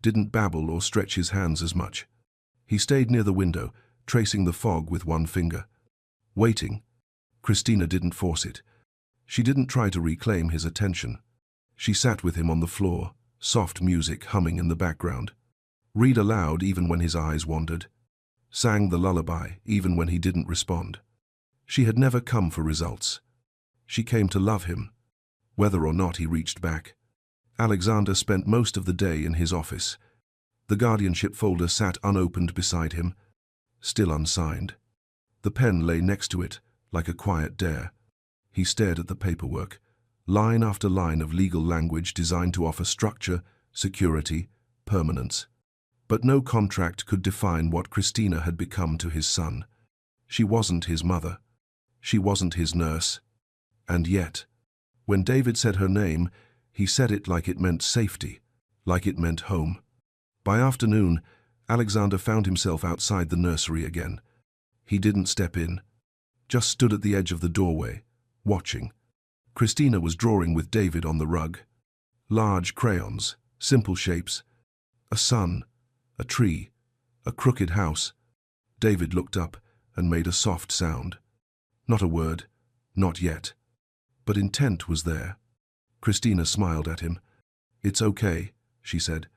didn't babble or stretch his hands as much. He stayed near the window, tracing the fog with one finger. Waiting. Christina didn't force it. She didn't try to reclaim his attention. She sat with him on the floor, soft music humming in the background. Read aloud even when his eyes wandered. Sang the lullaby even when he didn't respond. She had never come for results. She came to love him, whether or not he reached back. Alexander spent most of the day in his office. The guardianship folder sat unopened beside him, still unsigned. The pen lay next to it, like a quiet dare. He stared at the paperwork, line after line of legal language designed to offer structure, security, permanence. But no contract could define what Christina had become to his son. She wasn't his mother. She wasn't his nurse. And yet, when David said her name, he said it like it meant safety, like it meant home. By afternoon, Alexander found himself outside the nursery again. He didn't step in, just stood at the edge of the doorway, watching. Christina was drawing with David on the rug. Large crayons, simple shapes, a sun, a tree, a crooked house. David looked up and made a soft sound. Not a word, not yet. But intent was there. Christina smiled at him. "It's okay," she said.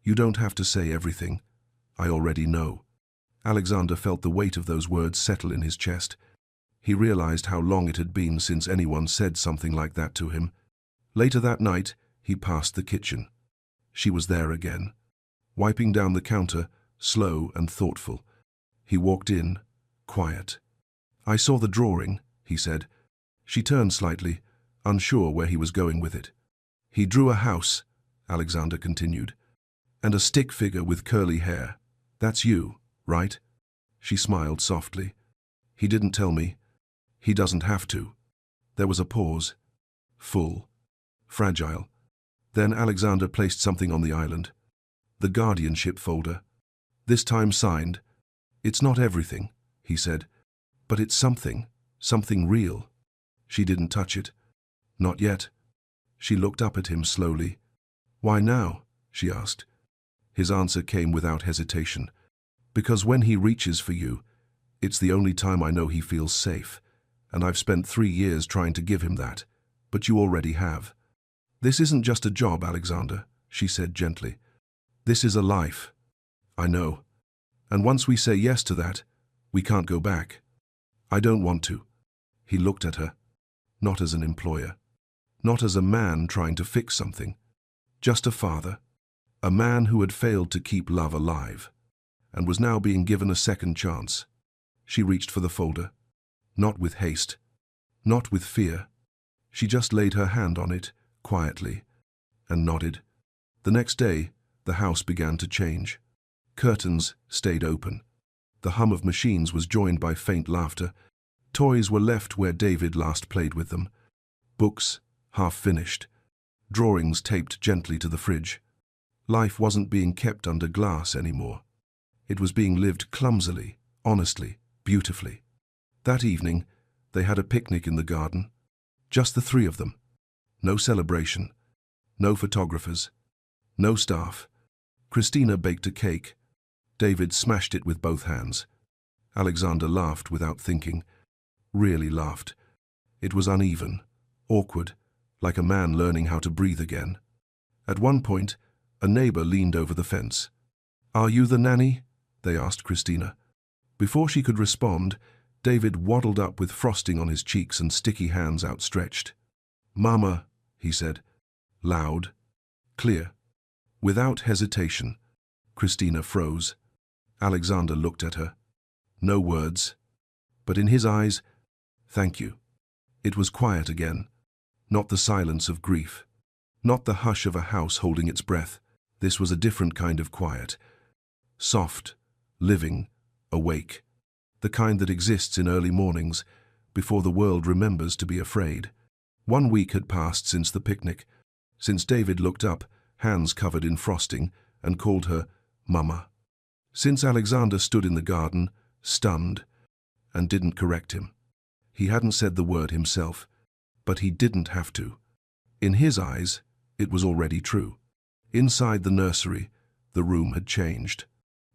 "You don't have to say everything. I already know." Alexander felt the weight of those words settle in his chest. He realized how long it had been since anyone said something like that to him. Later that night, he passed the kitchen. She was there again, wiping down the counter, slow and thoughtful. He walked in, quiet. "I saw the drawing," he said. She turned slightly, unsure where he was going with it. "He drew a house," Alexander continued, "and a stick figure with curly hair. That's you, right?" She smiled softly. "He didn't tell me. He doesn't have to." There was a pause. Full. Fragile. Then Alexander placed something on the island. The guardianship folder. This time signed. "It's not everything," he said, "but it's something, something real." She didn't touch it. Not yet. She looked up at him slowly. "Why now?" she asked. His answer came without hesitation. "Because when he reaches for you, it's the only time I know he feels safe, and I've spent 3 years trying to give him that, but you already have." "This isn't just a job, Alexander," she said gently. "This is a life." "I know. And once we say yes to that, we can't go back." "I don't want to." He looked at her, not as an employer, not as a man trying to fix something, just a father, a man who had failed to keep love alive, and was now being given a second chance. She reached for the folder, not with haste, not with fear. She just laid her hand on it, quietly, and nodded. The next day, the house began to change. Curtains stayed open. The hum of machines was joined by faint laughter. Toys were left where David last played with them. Books, half finished. Drawings taped gently to the fridge. Life wasn't being kept under glass anymore. It was being lived clumsily, honestly, beautifully. That evening, they had a picnic in the garden. Just the three of them. No celebration. No photographers. No staff. Christina baked a cake. David smashed it with both hands. Alexander laughed without thinking. Really laughed. It was uneven, awkward, like a man learning how to breathe again. At one point, a neighbor leaned over the fence. "Are you the nanny?" they asked Christina. Before she could respond, David waddled up with frosting on his cheeks and sticky hands outstretched. "Mama," he said, loud, clear, without hesitation. Christina froze. Alexander looked at her. No words, but in his eyes, "Thank you." It was quiet again, not the silence of grief, not the hush of a house holding its breath. This was a different kind of quiet, soft, living, awake, the kind that exists in early mornings, before the world remembers to be afraid. 1 week had passed since the picnic, since David looked up, hands covered in frosting, and called her Mama. Since Alexander stood in the garden, stunned, and didn't correct him. He hadn't said the word himself, but he didn't have to. In his eyes, it was already true. Inside the nursery, the room had changed.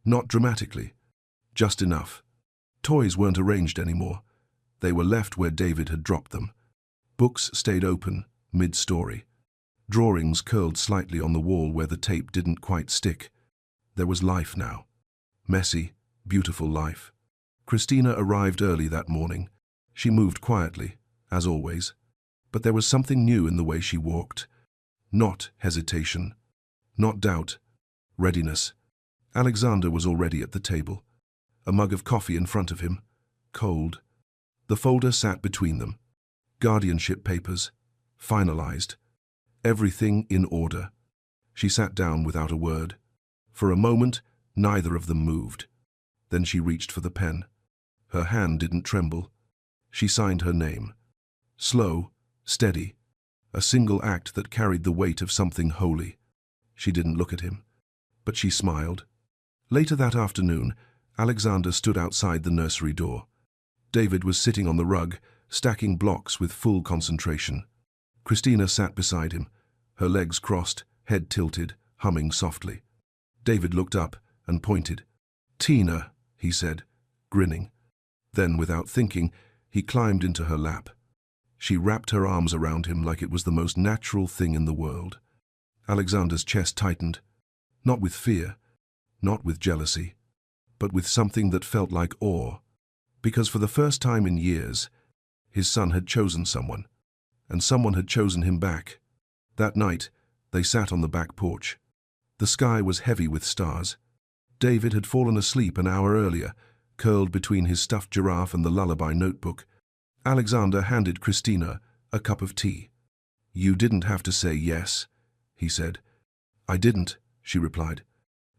Not dramatically, just enough. Toys weren't arranged anymore. They were left where David had dropped them. Books stayed open, mid-story. Drawings curled slightly on the wall where the tape didn't quite stick. There was life now. Messy, beautiful life. Christina arrived early that morning. She moved quietly, as always. But there was something new in the way she walked. Not hesitation. Not doubt. Readiness. Alexander was already at the table. A mug of coffee in front of him. Cold. The folder sat between them. Guardianship papers. Finalized. Everything in order. She sat down without a word. For a moment, neither of them moved. Then she reached for the pen. Her hand didn't tremble. She signed her name. Slow, steady, a single act that carried the weight of something holy. She didn't look at him, but she smiled. Later that afternoon, Alexander stood outside the nursery door. David was sitting on the rug, stacking blocks with full concentration. Christina sat beside him, her legs crossed, head tilted, humming softly. David looked up and pointed. "Tina," he said, grinning. Then, without thinking, he climbed into her lap. She wrapped her arms around him like it was the most natural thing in the world. Alexander's chest tightened, not with fear, not with jealousy, but with something that felt like awe, because for the first time in years, his son had chosen someone, and someone had chosen him back. That night, they sat on the back porch. The sky was heavy with stars. David had fallen asleep an hour earlier, curled between his stuffed giraffe and the lullaby notebook. Alexander handed Christina a cup of tea. "You didn't have to say yes," he said. "I didn't," she replied.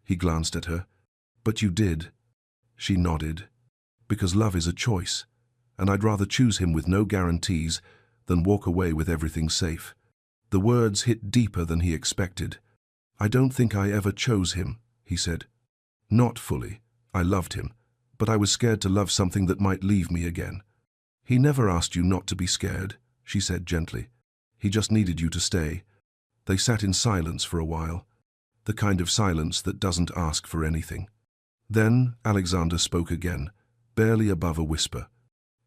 He glanced at her. "But you did." She nodded. "Because love is a choice, and I'd rather choose him with no guarantees than walk away with everything safe." The words hit deeper than he expected. "I don't think I ever chose him," he said. "Not fully. I loved him, but I was scared to love something that might leave me again." "He never asked you not to be scared," she said gently. "He just needed you to stay." They sat in silence for a while, the kind of silence that doesn't ask for anything. Then Alexander spoke again, barely above a whisper.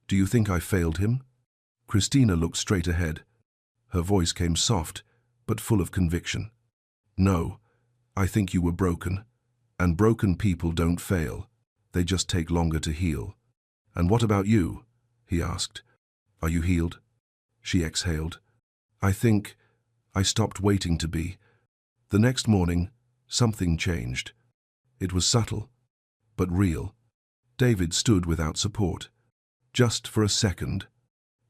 "Do you think I failed him?" Christina looked straight ahead. Her voice came soft, but full of conviction. "No, I think you were broken. And broken people don't fail. They just take longer to heal." "And what about you?" he asked. Are you healed? She exhaled. I think I stopped waiting to be. The next morning, something changed. It was subtle, but real. David stood without support. Just for a second.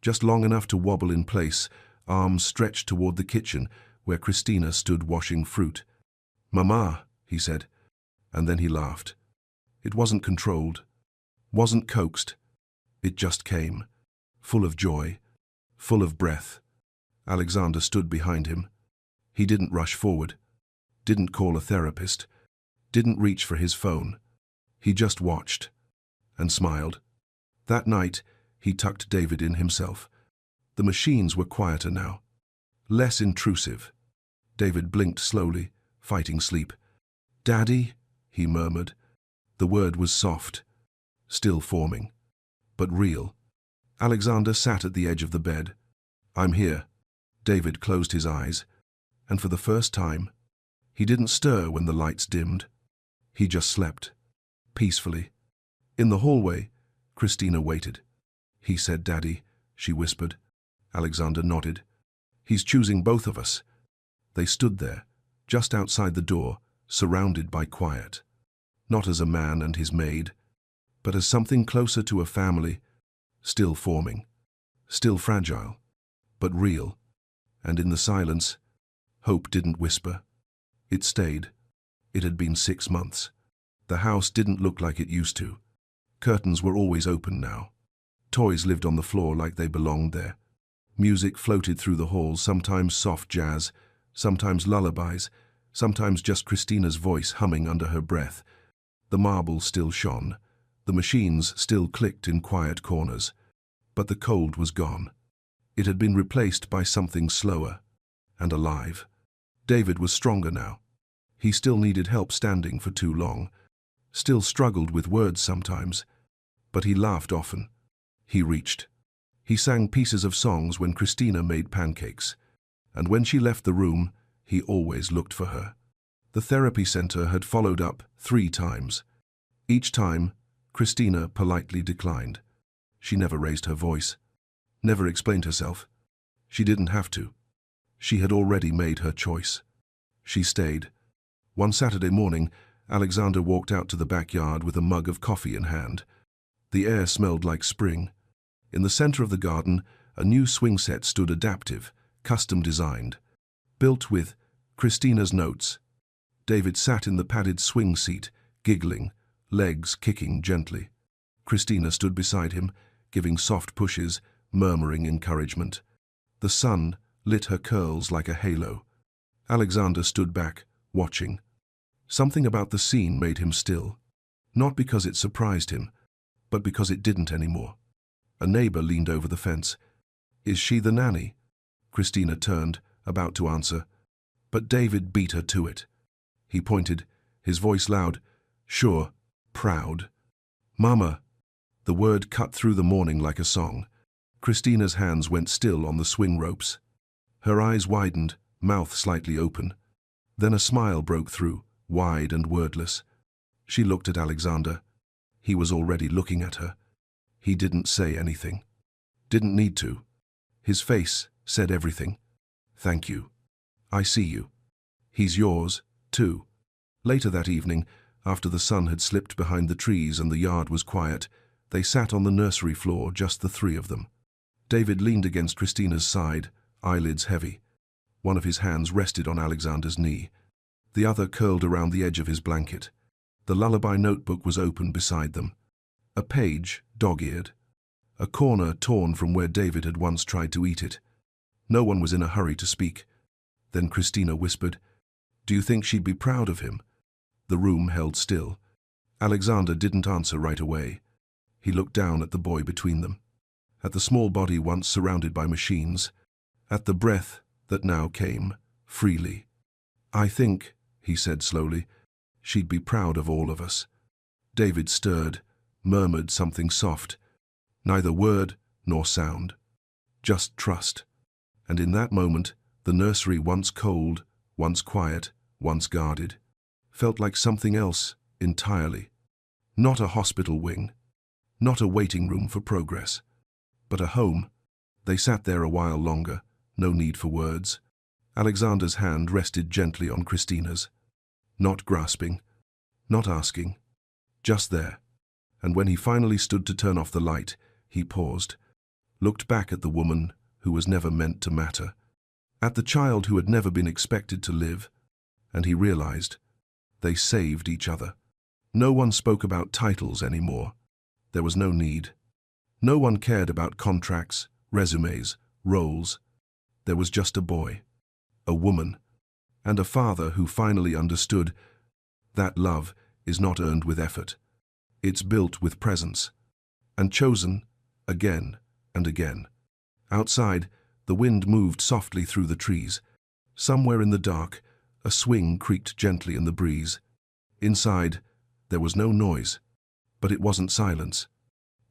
Just long enough to wobble in place, arms stretched toward the kitchen where Christina stood washing fruit. "Mama," he said, and then he laughed. It wasn't controlled, wasn't coaxed. It just came, full of joy, full of breath. Alexander stood behind him. He didn't rush forward, didn't call a therapist, didn't reach for his phone. He just watched and smiled. That night, he tucked David in himself. The machines were quieter now, less intrusive. David blinked slowly, fighting sleep. "Daddy," he murmured. The word was soft, still forming, but real. Alexander sat at the edge of the bed. "I'm here." David closed his eyes, and for the first time, he didn't stir when the lights dimmed. He just slept, peacefully. In the hallway, Christina waited. "He said, Daddy," she whispered. Alexander nodded. "He's choosing both of us." They stood there, just outside the door, surrounded by quiet. Not as a man and his maid, but as something closer to a family, still forming, still fragile, but real. And in the silence, hope didn't whisper. It stayed. It had been 6 months. The house didn't look like it used to. Curtains were always open now. Toys lived on the floor like they belonged there. Music floated through the halls, sometimes soft jazz, sometimes lullabies, sometimes just Christina's voice humming under her breath. The marble still shone. The machines still clicked in quiet corners. But the cold was gone. It had been replaced by something slower and alive. David was stronger now. He still needed help standing for too long, still struggled with words sometimes, but he laughed often. He reached. He sang pieces of songs when Christina made pancakes, and when she left the room, he always looked for her. The therapy center had followed up 3 times. Each time, Christina politely declined. She never raised her voice, never explained herself. She didn't have to. She had already made her choice. She stayed. One Saturday morning, Alexander walked out to the backyard with a mug of coffee in hand. The air smelled like spring. In the center of the garden, a new swing set stood, adaptive, custom-designed, built with Christina's notes. David sat in the padded swing seat, giggling, legs kicking gently. Christina stood beside him, giving soft pushes, murmuring encouragement. The sun lit her curls like a halo. Alexander stood back, watching. Something about the scene made him still, not because it surprised him, but because it didn't anymore. A neighbor leaned over the fence. "Is she the nanny?" Christina turned, about to answer, but David beat her to it. He pointed, his voice loud, sure, proud. "Mama." The word cut through the morning like a song. Christina's hands went still on the swing ropes. Her eyes widened, mouth slightly open. Then a smile broke through, wide and wordless. She looked at Alexander. He was already looking at her. He didn't say anything. Didn't need to. His face said everything. "Thank you. I see you. He's yours, too." Later that evening, after the sun had slipped behind the trees and the yard was quiet, they sat on the nursery floor, just the 3 of them. David leaned against Christina's side, eyelids heavy. One of his hands rested on Alexander's knee. The other curled around the edge of his blanket. The lullaby notebook was open beside them. A page, dog-eared. A corner torn from where David had once tried to eat it. No one was in a hurry to speak. Then Christina whispered, "Do you think she'd be proud of him?" The room held still. Alexander didn't answer right away. He looked down at the boy between them, at the small body once surrounded by machines, at the breath that now came freely. "I think," he said slowly, "she'd be proud of all of us." David stirred, murmured something soft. Neither word nor sound. Just trust. And in that moment, the nursery, once cold, once quiet, once guarded, felt like something else entirely. Not a hospital wing, not a waiting room for progress, but a home, They sat there a while longer, no need for words. Alexander's hand rested gently on Christina's. Not grasping, not asking, just there. And when he finally stood to turn off the light, he paused, looked back at the woman who was never meant to matter, at the child who had never been expected to live, and he realized they saved each other. No one spoke about titles anymore. There was no need. No one cared about contracts, resumes, roles. There was just a boy, a woman, and a father who finally understood that love is not earned with effort. It's built with presence, and chosen again and again. Outside, the wind moved softly through the trees. Somewhere in the dark, a swing creaked gently in the breeze. Inside, there was no noise, but it wasn't silence.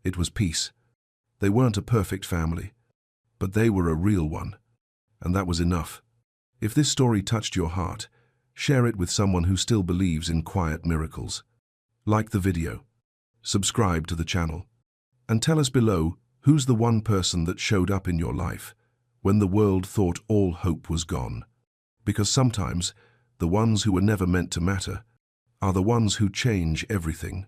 It was peace. They weren't a perfect family, but they were a real one, and that was enough. If this story touched your heart, share it with someone who still believes in quiet miracles. Like the video, subscribe to the channel, and tell us below who's the one person that showed up in your life when the world thought all hope was gone. Because sometimes the ones who were never meant to matter are the ones who change everything.